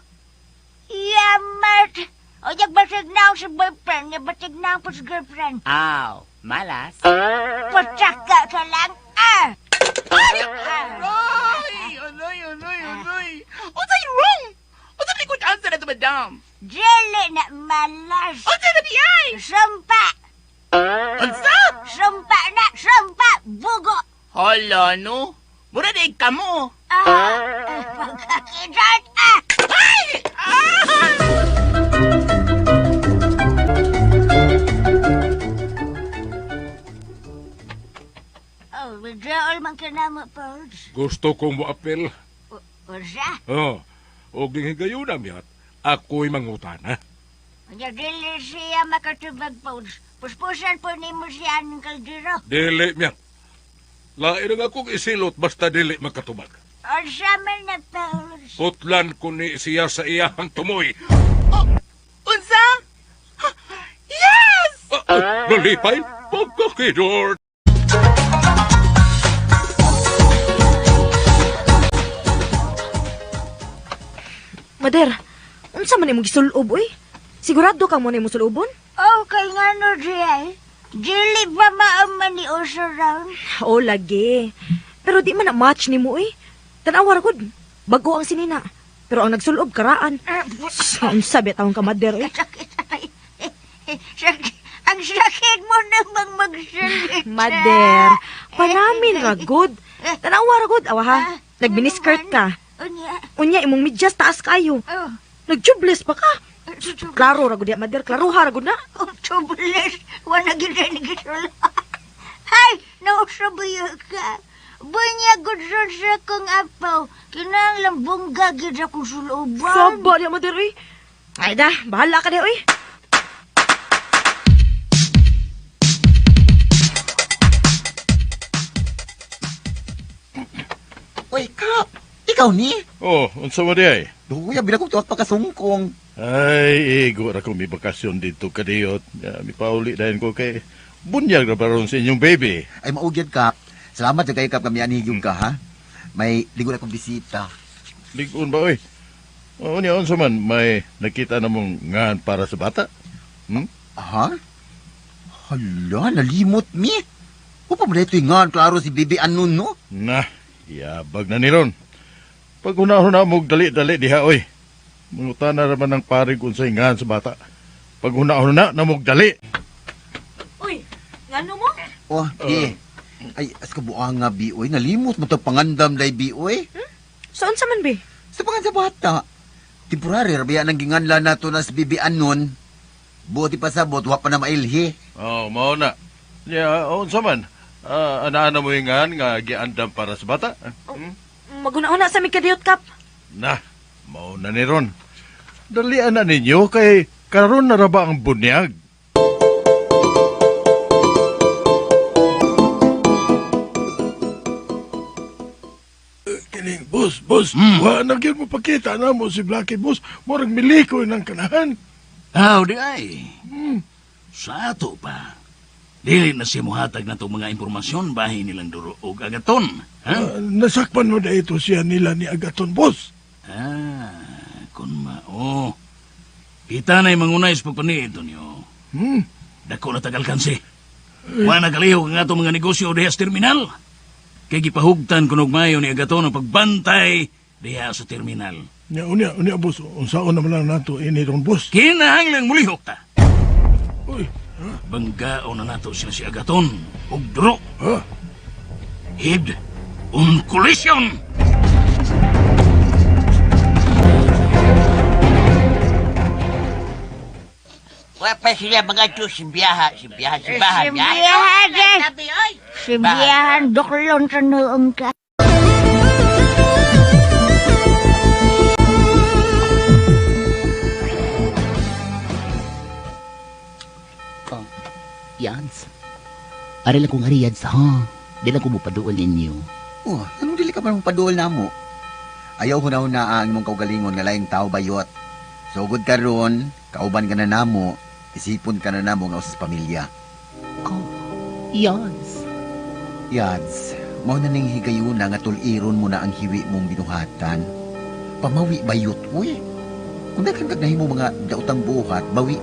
Yamat! O yung basig na si boyfriend, yung basig na po si girlfriend. Aw, malas. Patsaka ka lang, ah! Ay! Anoy! Unsay wrong? Unsay likod answer na to, madam? Jelly na malas. Unsay na biyay? Sumpa! Unsa? Sumpa! Bugo! Hala, no? Mura na kamo. Pagkakidat, ah! Ay! Oh, withdrawal man ka na mo, Pauls. Gusto kong moapel. O siya? Og dinhigayon na miyat, ako'y mangutana. Unya dili siya makatubag, Pauls. Puspusan po ni mo siya ng kaldero. Dili miyat. Lain ang akong isilot basta dili makatubag. O siya man na, Pauls. Putlan ko ni siya sa iyahang tumoy. Unsa? Yes! Nalipay, pagkakidor. Mader, unsa man imong gisulob oy? Sigurado ka mo na imong sulobon? Okay nga no, Jay. Dili ba maaman ni Osaround? O lagi. Pero di man na match nimo oy. Tanawar gud. Bago ang sinina. Pero ang nagsulob karaan. Unsa bet akong ka Mader oy? Ang sakit mo namang magsalit. Mader, panamin ra gud. Tanawar gud awa ha. Nagminiskirt ka. Unya imong medyas taas kayo. Nagjubles pa ka. Klaro ra gud ya Mader, klaro ha ra gud na. Tubulis, wala gina ni gisula. Hay, nausabayo ka. Bunya gud sa kong apaw. Kinang bungga gid akong suluban. Saba niya Mader oy. Ay da, bahala ka na oy. Uy, Kap! Ikaw ni? Unsa mo di ay? Duya, binakong tuwag pagkasungkong. Ay, igo ra ko may bakasyon dito kadiyot. Mi pauli dahin ko kay bunyag na baron sa inyong baby. Ay, maugyad, Kap. Salamat sa kayo, Kap, kami anihigyon ka, ha? May ligo na akong bisita. Ligon ba oy? Niya unsa man may nakita namong ngan para sa bata? Ha? Hala, nalimot mi. Upa mo na ito yung ngan, klaro si Bibi Anon, no? Nah, yabag na ni ron. Pag hunahuna mo dali-dali diha oy. Mangutan na naman ng parig unsay ngan sa bata. Pag hunahuna na mo dali. Uy, ngano mo? Oh, ay, as kabuang nga, Bioy. Nalimot mo ito pangandam day, Bioy. Saan sa man be? Sa pangan sa bata. Temporary, rabiyan ang ginganla na to na si Bibi Anon. Buti pa sabot, wapa na mailhi. Mao na. Unsa man? Ana mo yung ngan nga giandam para sa bata? Maguna-una sa mikadiyot kap. Nah, mao na ni ron. Dalian na ninyo kay karon na ra ba ang bunyag? Kining, boss, wa na gyud mo pakita na mo si Blackie, boss. Murag milikoy ng kanahan. Aw, di ay. Sa ato pa. Dili na siya muhatag na itong mga impormasyon bahay nilang duro o agaton. Ha? Nasakpan mo na ito siya nila ni Agaton, boss. Kun mao. Kita na yung mangunay sa pagpaniito niyo. Dako na tagal kansi. Wa nagalihog ang atong mga negosyo o dihas terminal. Kay gipahugtan kunog mayo ni Agaton ang pagbantay diha sa terminal. Unya, boss. Unsaon naman lang nato ini ron, boss. Kinahanglang mulihok ta. Uy, Banggaon na nato sila si Agaton ug duro. ha? Head on collision. Wala pa sila mga Diyos, simbiyahan. Simbiyahan, eh. Simbiyahan, doklon sa noong ka. Yads. Ari lang kong Yads, ha? Di lang ko mupaduol ninyo. Oh, anong dili ka pa mong paduol na mo? Ayaw huna-huna ang imong kaugalingon nga laing tao bayot. Sugod ka ron, kauban ka na namo, isipon ka na namo nga usas pamilya. Oh, Yads. Yads, mao na ning higayuna nga tuliron mo na ang hiwi mong binuhatan. Pamawi bayot, uy. Kung daghan kag nahimo mga daotang buhat, bawi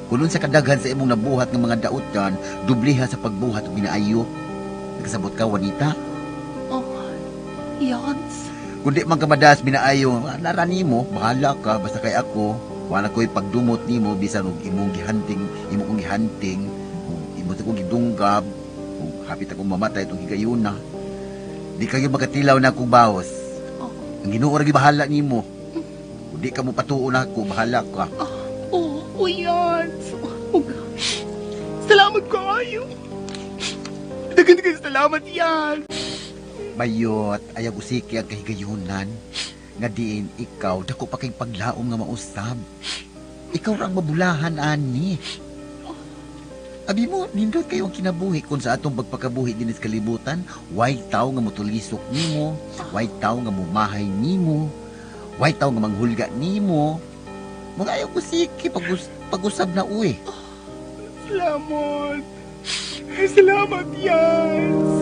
Kulon sa kadaghan sa imong nabuhat ng mga daotan, dubliha sa pagbuhat ug binaayo. Nagkasabot ka, wanita? Oh, Yads. Kung di man ka madalas binaayo, lara nimo, bahala ka, basta kay ako. Wala ko'y pagdumot nimo, bisan og imong gihanting, imo kong gihanting, kung imo sa kong gidunggab, kung hapit akong mamatay itong higayuna. Di kayo makatilaw na akong bawas. Ang Ginoo ra bahala nimo. Kung di ka mo patuo na ako, bahala ka. Oh, Yads. Salamat kayo. Dagan salamat, Yads. Bayot, ayaw usiki ang kahigayunan. Nga diin, ikaw, dako pa kayong paglaom nga mausab. Ikaw rang mabulahan, ani. Abi mo, nindot kayo ang kinabuhi kung sa atong pagpakabuhi din sa kalibutan, way tao nga mutulisok nimo, way tao nga mumahay nimo, way tao nga manghulga nimo. Mga ayaw usiki, pag-usab na uwi. Salamat. Salamat, Yads.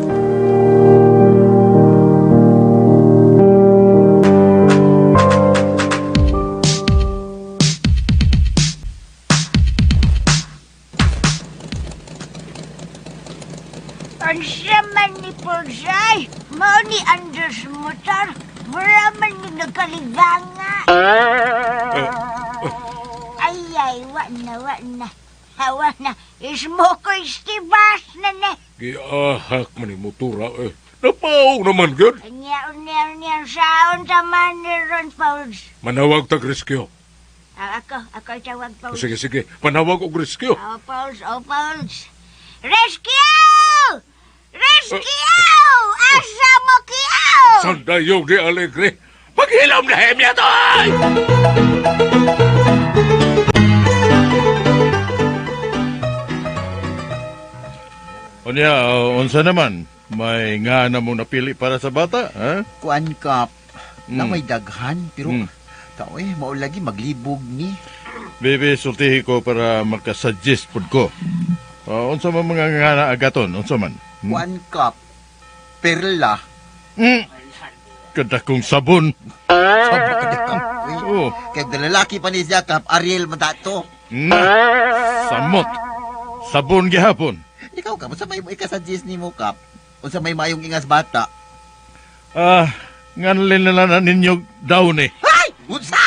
Ang saman ni Porsay, mao ni Andres Motor, maraman ni nagkalibanga. Ay, wa na. Hawa na, ismoko istibas na na. Giahak man ni motora eh. Napaog naman gyud. Anya, saon taman ni Ron Pauls. Manawag tag rescue. Ako tawag Pauls. Sige, panawag og rescue. Pauls. Rescue! Asa mo kiyaw! Sandayog di alegre. Paghilam na hemya to! Ay! Unya, unsa naman? May nga na mo napili para sa bata, ha? Kuan kap, na may daghan, pero tao maulagi maglibog ni. Bebe, sultihi ko para makasuggest pod ko. Unsa man mga nga na Agaton, unsa man? Kuan kap, perla. Kada kong sabon. Oh. Kaya dalalaki pa ni siya kap, Ariel madato. Samot. Sabon gihapon. Ikaw kap, unsa may ikasuggest ni mo kap? Unsa may mayong ingas bata? Nganlin na lang ninyo daw ni. Ay! Unsa?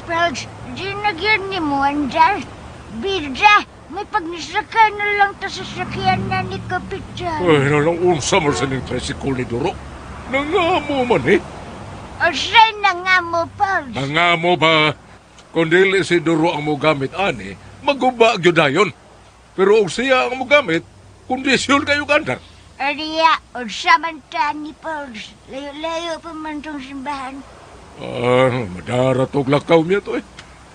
Pals, di nagyan ni mo, andal. Bida, may pagnisakay na lang ta sa sakyan na ni Kapitan. Ay, nalang unsa man sa ning tricycle ni Duro. Nangamo man eh. O siya'y na nga mo, Pals. Nangamo ba? Kung dili si Duro ang mo gamit, ani, maguba gyud dayon. Pero og siya ang mo gamit, kondisyon kayo kandar. Ariya, o samanta ni Pals. Layo-layo pa man tong simbahan. Madarat og lakaw niya to eh.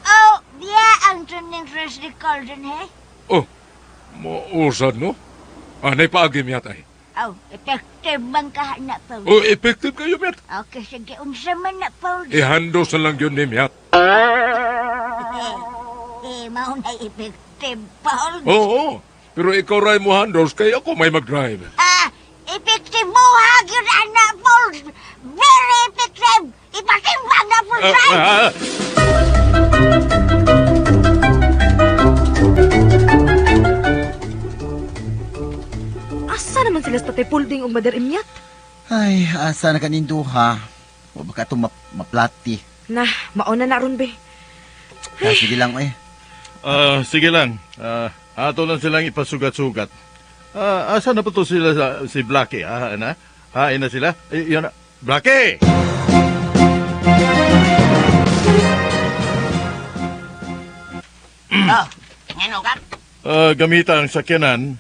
Oh, diya ang tuning tricycle dun, he? Oh, mausad no? Anay paagi miya tay. Oh, effective bang kahana, Pals? Oh, effective kayo miyat. Okay, sige, unsa man na, Pals. Ihandos na lang yun ni miyat. Maunay effective, Pals. Oo, pero ikaw ray mo handos, kaya ako may mag-drive. Effective mo, hagyod, anak, Pals. Very effective. Ipatimbang na, Pals. man sila sa tatay Pulding o Mother Imyat? Ay, asa na kaninduha. O baka ito maplati. Nah, mauna na ron, be. Sige lang, eh. Sige lang. Ato lang silang ipasugat-sugat. Asa na pa to sila si Blackie? Hain na sila? Yun na. Blackie! Ngano, Kap? Gamita ang sakyanan.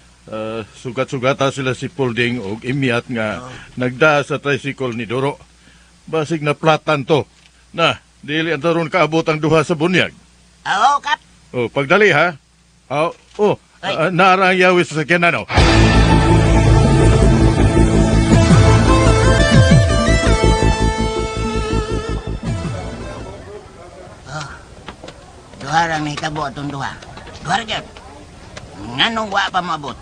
Sugat-sugata sila si Pulding o Imyat nga nagda sa tricycle ni Doro. Basig na platan to. Na, dili ang taron kaabot ang duha sa bunyag. Oo, Kap. Pagdali ha. Naara ang yawi sa sakyanan o. Duha lang nahitabo atong duha. Duha rin. Nganong wa pa maabot?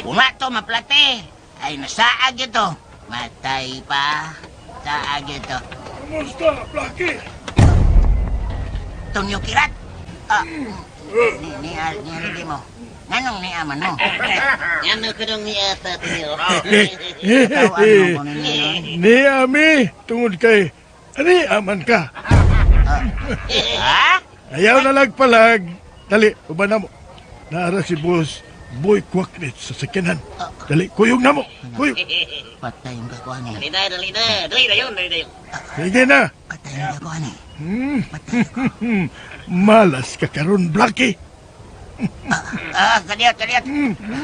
Una to maplate. Ay nasaag ito. Matay pa. Saag ito. Kumusta, Blackie? Tunyo kirat. Ni Aridi mo. Nganong ni aman mo? Ngano ko dong ni ata tunyo. Tawaan mo ninyo. Ni Ami, tungod kay ani aman ka. Ha? Ayaw na lagpalag. Dali, uban na mo. Naara si Boss Boy Kwaknit sa sakyanan. Dali, kuyog na mo. Kuyog. Patay yung kakuha niya. Dali na yun. Sige na. Patay yung kakuha niya. Malas ka karon, Blackie. Kadiyot.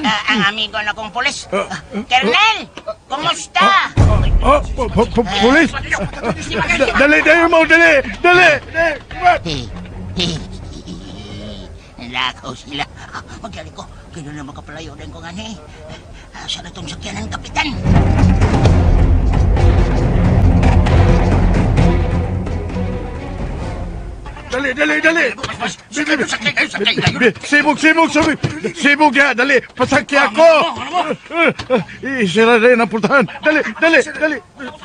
Ang amigo na kong pulis. Kernel! Kumusta? Pulis! Dali mo, dali! Nalakaw sila. Magyali ko. Kaya na makapalayo din ko nga ni. Saan na itong sakyan ng kapitan? Dali! Sibog ya, dali! Pasakya ko! Isira rin ang pultahan. Dali!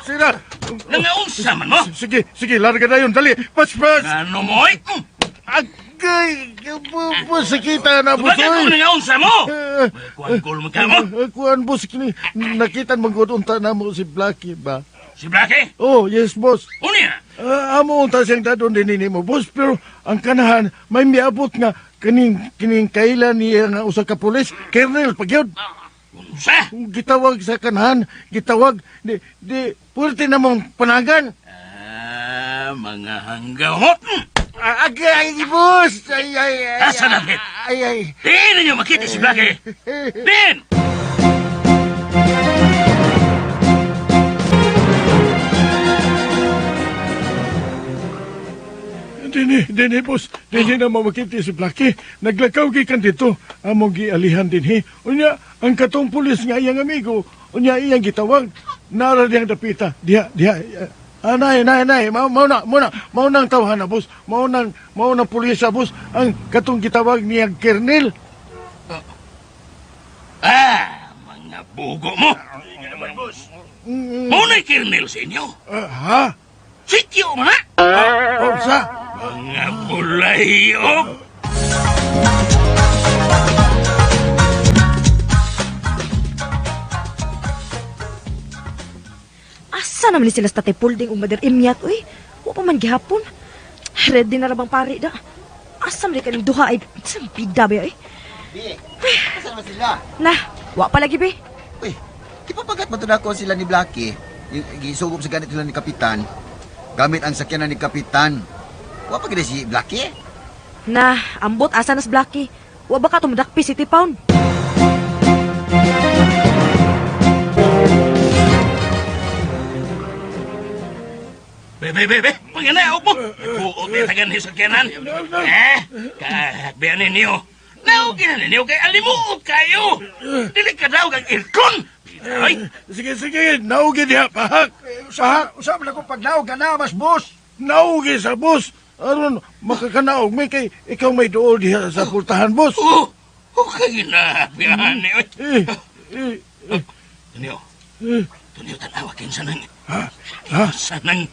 Sira! Nangaunsa man mo? Sige, larga na yun. Dali! Pas! Ano mo eh? Agay! Sakita na, boss! Bakit mo nangaunsa mo? Kuhan mo ka mo? Kuhan, boss. Nakita magudunta na mo si Blackie ba? Si Blackie? Oh, yes, boss. Unya? Amo unta siyang dadon din mo, boss. Pero ang kanahan, may miabot nga kining kailan niya nga usa ka pulis, Colonel Pagyod. Sa? Gitawag sa kanahan, gitawag. Di, pwerte namang panagan. Mga hanggahot. Agay, boss! Ay. Asa na, Pit? Ay. Di ninyo makita si Blackie. Din! Dini, boss. Dini na mamakiti si Blackie. Naglakaw gikan dito. Among gialihan dinhi. Unya, ang katong pulis nga iyang amigo. Unya, iyang gitawag. Nara diyang dapita. Diha. Nay. Maunang tawhan na, boss. Maunang pulis sa boss. Ang katong gitawag niyang Kernel. Mga bugo mo. Muna'y Kernel sa inyo. Ha? Sityo mo na. Sa? Mga bulayok. Asa naman ni sila sa tatay Pulding o Mother Imyat, uy? Huwag pa man gihapon. Ready na rabang pari da. Asa man kaning duha ay bida ba, eh? Asa naman sila? Nah, wa pa lagi, be. Uy, di pa bagat matudako sila ni Blackie. Gisugop sa ganit sila ni Kapitan. Gamit ang sakyanan ni Kapitan. Wa pa gina si Blackie? Nah, ambot asa nas Blackie. Wa ba ka tumadakpi City Pound? Be, paganaog mo. Puot na tagan ni sakyanan. Kahakbihan ninyo. Naugin na ninyo kay alimuot kayo. Dili ka daw kang irkon. Ay, Sige, naugi diha, pahak. Usap na ko pag naog ka na, mas boss. Naugi sa boss. Aron, makakanaog may kay ikaw may dool diha sa pultahan, boss. Okay na, biyahan ni. Tunyo, tanawakin sa nang... Sa nang...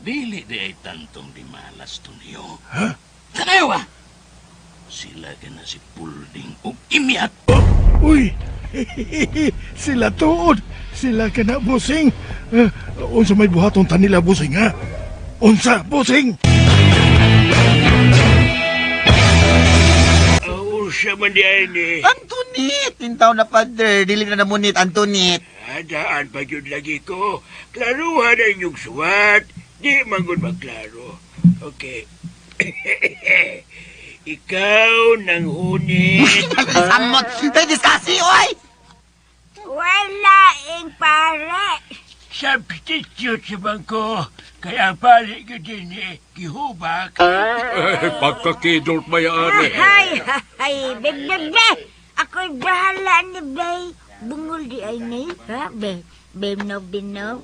Dili di ay tantong di malas, Tunyo. Kanayo ba? Sila ka na si Pulding o Imyat. Uy, sila tuod. Sila ka na, busing. Unsa may buhaton ta nila, busing, ha? Unsa, busing? Siya man diyan eh. Antoinette! Tintaw na, Father. Dili na namunit, Antoinette. Daan pa yun lagi ko. Klaruhan ang inyong suwat. Di mangon magklaro. Okay. Ikaw nang hunit. Samot! Tayo diskasi, oy! Wala ing pare. Substitute sa bangko. Kaya pali ko din eh. Gihubak. Pagkakidot mayaan eh. Ay, bebe. Ako'y bahala ni Bay. Bungol di ay ni, ha, Bay? Bino.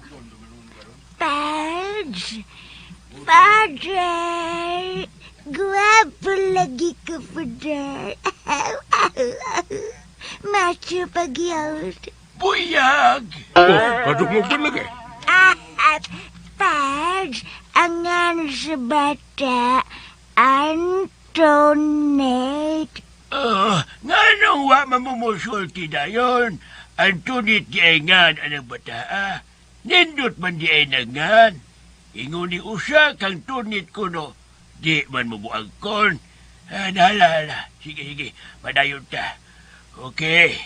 Padre. Guwapo lagi ka, Padre. Macho pag-yaot. Buyag! Kadung mo ba lagi? Padre, ang nga sa bata, Antoinette. Nga nung wa mamumusulti na yun. Antunit di ay ngan anang bata. Nindot man di ay nangan. Inguni usa kang tunit ko no. Di man mabuang kon. Nahala. Sige. Padayon ta. Okay.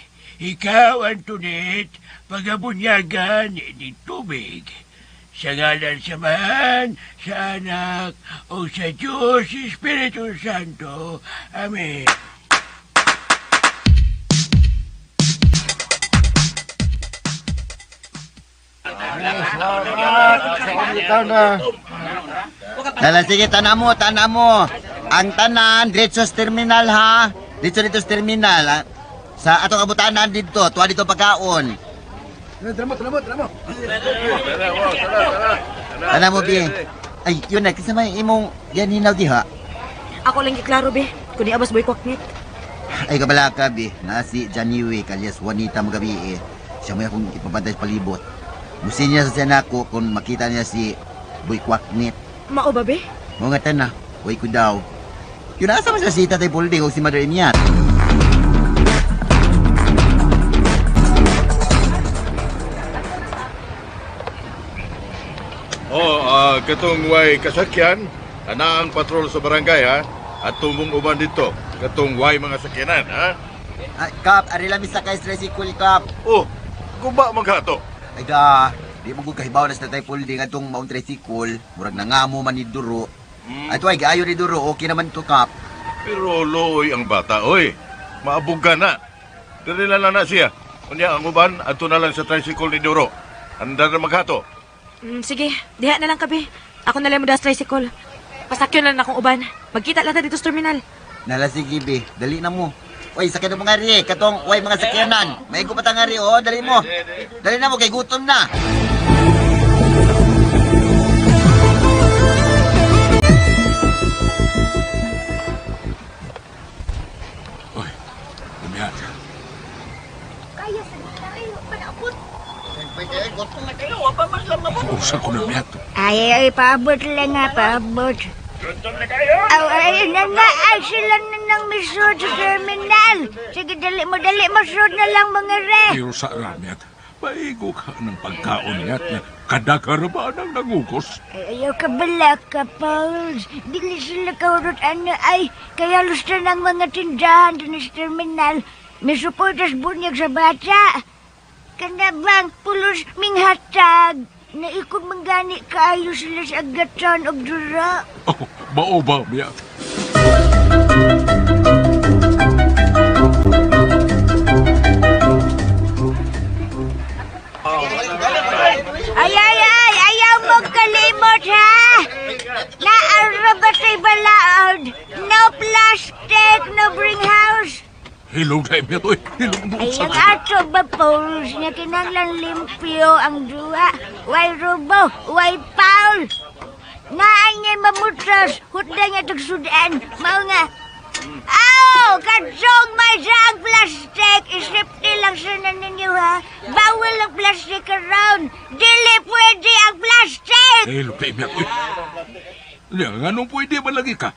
Ikaw, Antoinette, pagabunyagan ni tubig. Sa ngalan sa Man, sa Anak, o sa Diyos, Espiritu Santo. Amen. Sige, tanan mo. Ang tanan, diretso sa terminal, ha? Dito sa terminal, ha? Sa atong abutanan dito, tuwa dito pagkaon. Tanan mo, Bi. Ay, yun na, kasama imong yan hinaw di, ha? Ako lang giklaro, be. Kuni abas boy kwaknit. Ay, kabala ka, Bi. Na si Janiwe, kalyas Juanita magabi, siya mo akong ipapantay sa palibot. Musin niya sa senako kung makita niya si Boy Kwaknit. Mao ba, be? Mga na, way ko daw. Yun nasa mo sa si Tatay Pulding o si Mother Imyat. Katong way kasakyan, ana ang patrol sa barangay, ha? At tumong uban dito, katong way mga sakyanan, ha? Kap, ari lang misa kay tricycle, Kap. Oh, guba maghato. Ay ga, di mo kahibaw na sa Tatay Pulding atong maong tricycle. Murag nangamo man ni Duro. Ay tuway, gaayo ni Duro, okay naman to, Kap. Pero looy ang bata, oy. Maabog ka na. Dali na siya. Kunya ang uban, ato na lang sa tricycle ni Duro. Handa na maghato. Sige, diha na lang kabe. Ako na lang mo das tricycle. Pasakyon lang akong uban. Magkita lang ta dito sa terminal. Nala, sige, Bi. Dali na mo. Uy, sakyan mo nga rin. Katong, uy, mga sakyanan. May ko patang nga rin, oh. Dali mo. Dali na mo, kay gutom na. Oy, Imyat. Kaya sa tayo, panabot. Usa ko na, Imyat. Ay, paabot lang nga, paabot. Ay, ay, sila na nang misod sa terminal. Sige, dali mo, sud na lang mga re. Pero sa Imyat, paigo ka ng pagkaon niya't na kadakarabaan ang nangugos. Ay, ayaw ka bala ka, Pauls. Dili sila kaurot ano ay. Kaya lusta ng mga tindahan din sa terminal. May suportas bunyag sa bata. Kanabang pulos minghatag. Naikot manggani kaayo sila sa agatan og dura. Oh, mao ba, Imyat? Ayaw mo kalimot, ha? Naarabatay balaod. No plastic, no bring house. Hilong na, Imyat, oy. Hilong mo Ay, sa ang ato ba, Pauls, nga kinanglan limpyo ang duwa. Way rubo, way Paul. Naangay mamutas, hutda nga tagsudan. Mao nga, kadsong may ang plastic. Isipti lang sana ninyo, ha? Bawal ang plastic around. Dili pwede ang plastic. Hilong na, Imyat, oy. Nga nung pwede ba lagi ka?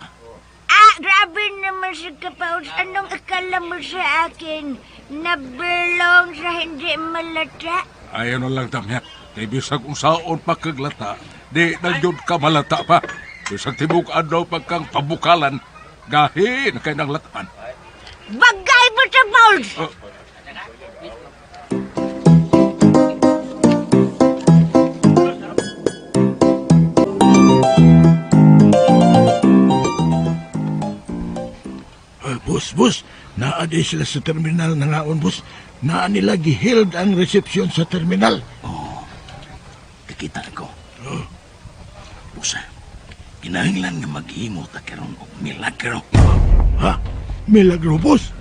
grabe naman si Kapauds. Anong akala mo sa akin? Naberlong sa hindi malata? Ayaw na lang damyat. Di bisag kung saon pagkaglata, di na yun ka malata pa. Bisag tibuk adlaw pagkang pabukalan, gahi na kayo ng lataan. Bagay mo sa Pauds! Boss, naadi sila sa terminal na ngaon, boss. Naa nila giheld ang resepsyon sa terminal. Nakita ko. Busa, kinahanglan nga maghimo ta karon og milagro. Ha? Milagro, boss?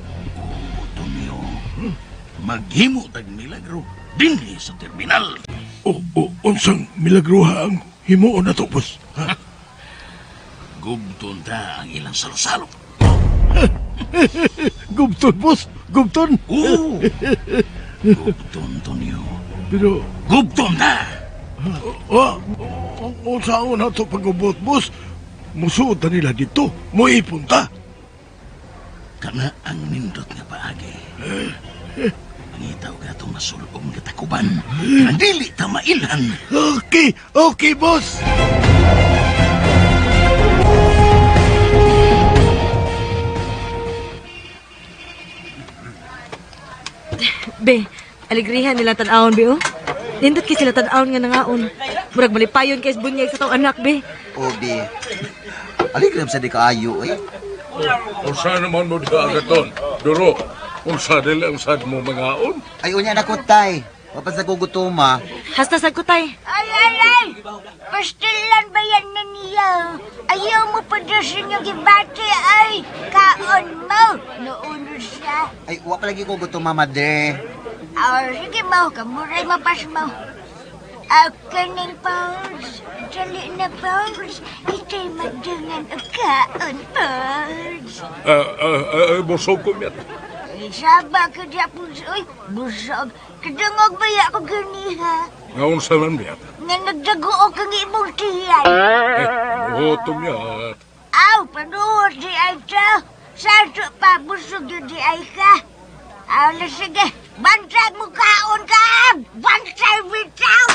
Tonyo, maghimo tag milagro dinhi sa terminal. Unsang milagro ha ang himuon na to, boss? Ha? Gubton ta ang ilang salusalo. Gubton, boss? Gubton? Oo. Gubton, Tonyo. Pero, Gubton ta! saan na ito pag-ubot, boss? Musuot na nila dito. Muipon ta. Kana ang nindot nga paagi. Pangitaw ka itong masulong katakuban. Ang dili ta mailan. Okay, boss. Be, aligrihan nila tan-aon, be, oh. Nindot kay sila tan-aon nga nangaon. Murag malipayon kay bunyag sa tong anak, be. Obi. Aligram sa di kaayo, eh. Unsa naman mo diha agaton? Duro, unsa dili ang sad mo mangaon? Ay, unya na ko, tay. Wapas na ko gutuma. Hasta sa kutay. Ay! Pastilan ba yan na niya? Ayaw mo pa daw sa inyong ibati ay kaon mo. Naunod siya. Ay, wa pa lagi ko gutuma, madre. Sige mo, kamuray mapas mo. Kaning Pauds. Dali na, Pauds. Ika'y madangan o kaon, Pauds. Busog ko miat. Saba ka diya, Pauds. Uy, busog. Kadangog ba ya ako ganiha? Nga unsa man miat? Nga nagdaguo kang imong tiyan. Buhotom miat. Aw, panuhot di ay ka. Sato pa, busog yun di ay ka. Aw, sige. Bantay mo kaon ka! Bantay bitaw!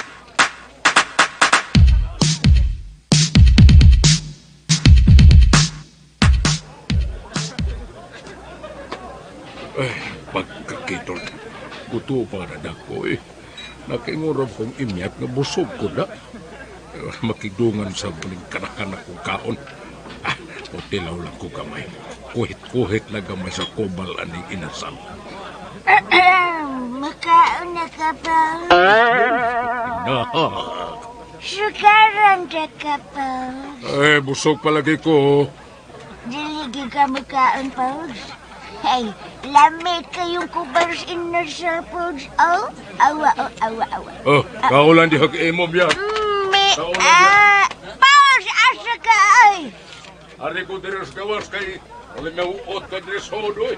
Pagkakitol. Guto pa na dako eh. Nakingurob kong imyat nga busog ko na. Makidungan sa muling kanakan akong kaon. Utilaw lang ko gamay. Kuhit-kuhit na gamay sa kubal aning inasal. Makaon na ka pa. Sukaran ka ka pa. Busog palagi ko. Diligi ka makaon pa. Hey, lamig kayong kubars in the Pauds. Oh, awa. Kaulan di hag-imo biya. Pauds, asa ka ay? Ari ko diras gawas kay walang nauot ka diras hodoy.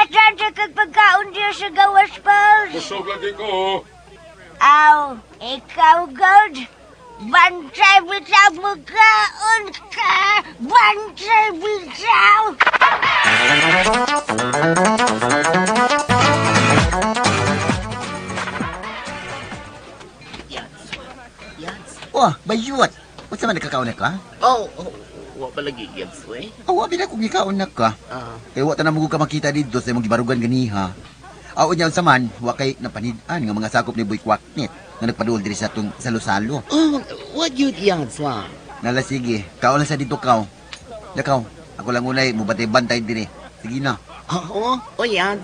Tanda kag pagkaon diya sa gawas, Pauds. Busog lagi ko. Aw, ikaw, God. Bantay bitaw makaon ka. Bantay bitaw. Wah, bayuat. Unsa man nakakaon na ka? Wa pa lagi yan, sway. Awa, bila kong ikaon na ka. Kaya wa ta na mo ka makita dito sa imong gibarugan ganiha. Aw, unya unsa man, wa kay napanid-an nga mga sakop ni Boy Kwaknet nga nagpaduol diri sa atong salo-salo. What yun yan, swang? Nala, sige. Kaon lang sa dito, kaw. Dakaw, ako lang unay, mubantay-bantay diri. Sige na. Yan.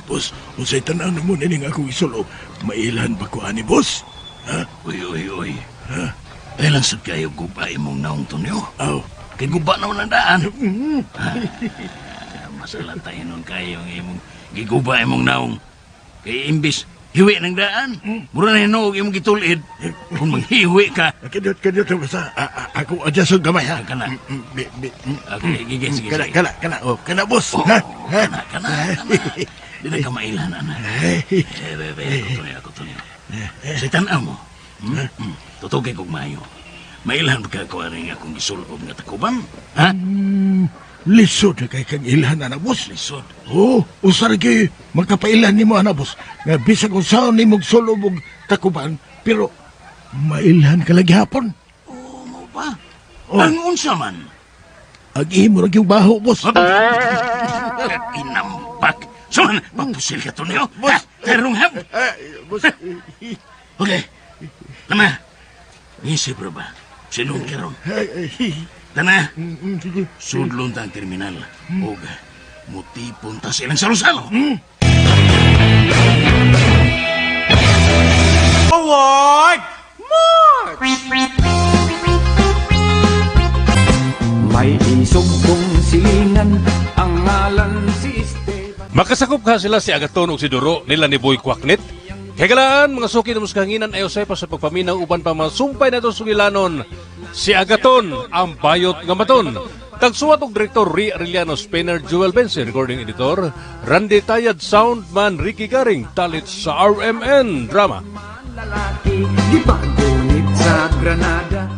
Boss, unsay tanan mo ning akong isulo. Mailan ba ko ani, boss? Ha? Uy. Ha? Kailan sa kayo gubay mong naong Tonyo? Kay guba naman ang daan. Masala tayo nun kayo ang imong giguba imong naong. Kay imbis, hiwi ng daan. Mura na hinuog imong gitulid. Kung manghiwi ka. Kadiyot basta. Ako adjust ang gamay, ha? Kana. Okay, sige. Kana, boss. Kana. Di na ka mailan, anak. Ako to niyo. Sa tanaw mo. Tutugay kong mayo. Mailan ka ko rin akong gisulog nga takuban? Ha? Lisod na kay kang ilan, ana, boss. Lisod. Oo, usar kay magkapailan ni mo, ana, boss. Nga bisag kung saan ni mong sulubog takuban, pero mailan ka lagi hapon. Oo, mo ba? Oh. Ang unsa man. Ang imo rin yung baho, boss. Inampak. Suman, papusil ka to niyo. Boss. Terong ham. Boss. Okay. Tama. Isip ro ba? Sinong karon? Tana. Sige. Sudlon ta ang terminal. Og mutipon ta silang salo-salo. Forward March! May isugtong silingan ang ngalan si Esteban. Makasakop ka sila si Agaton o si Duro nila ni Boy Kwaknit. Kagalaan, mga suki na muskanginan ayaw sa pa sa pagpaminaw uban pa masumpay na itong sugilanon. Si Agaton, ang bayot nga maton. Tagsuwat og Direktor Ri Arellano, Spinner Joel Benson, Recording Editor Randy Tayad, Soundman Ricky Garing, talit sa RMN Drama. Lalaki, gipagunit sa Granada.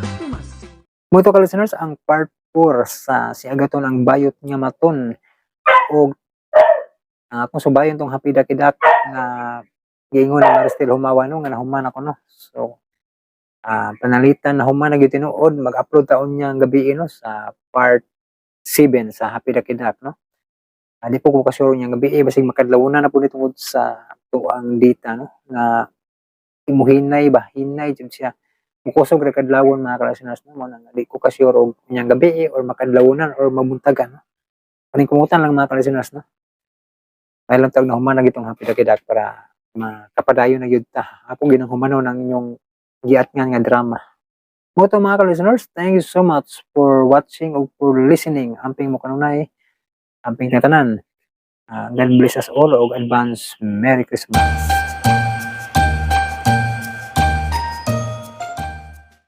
Muto ka listeners, ang part 4 sa si Agaton ang bayot nga maton o kung subayon tong hapidakidak nga giingon ni Maristel Humawa no nga nahuman ako no. So panalitan na human na gitinuod, mag-upload taon niya ang gabi no sa part 7 sa hapidakidak no. Di po ko kasure niya gabi basig makadlawunan na po nitungod sa tuang data no nga imuhinay ba hinay jud siya mukusog ra kadlawon mga ka-listeners no mo nang di ko kasure og niyang gabi or makadlawunan or mabuntagan no. Kaning kumutan lang mga ka-listeners no. Ay lang tawag na human na gitong hapidakidak para makapadayon na yun ta. Ako ginang humano ng inyong giatngan nga drama. Moto mga ka-listeners, thank you so much for watching o for listening. Amping mo kanunay, amping tatanan. God bless us all o advance Merry Christmas.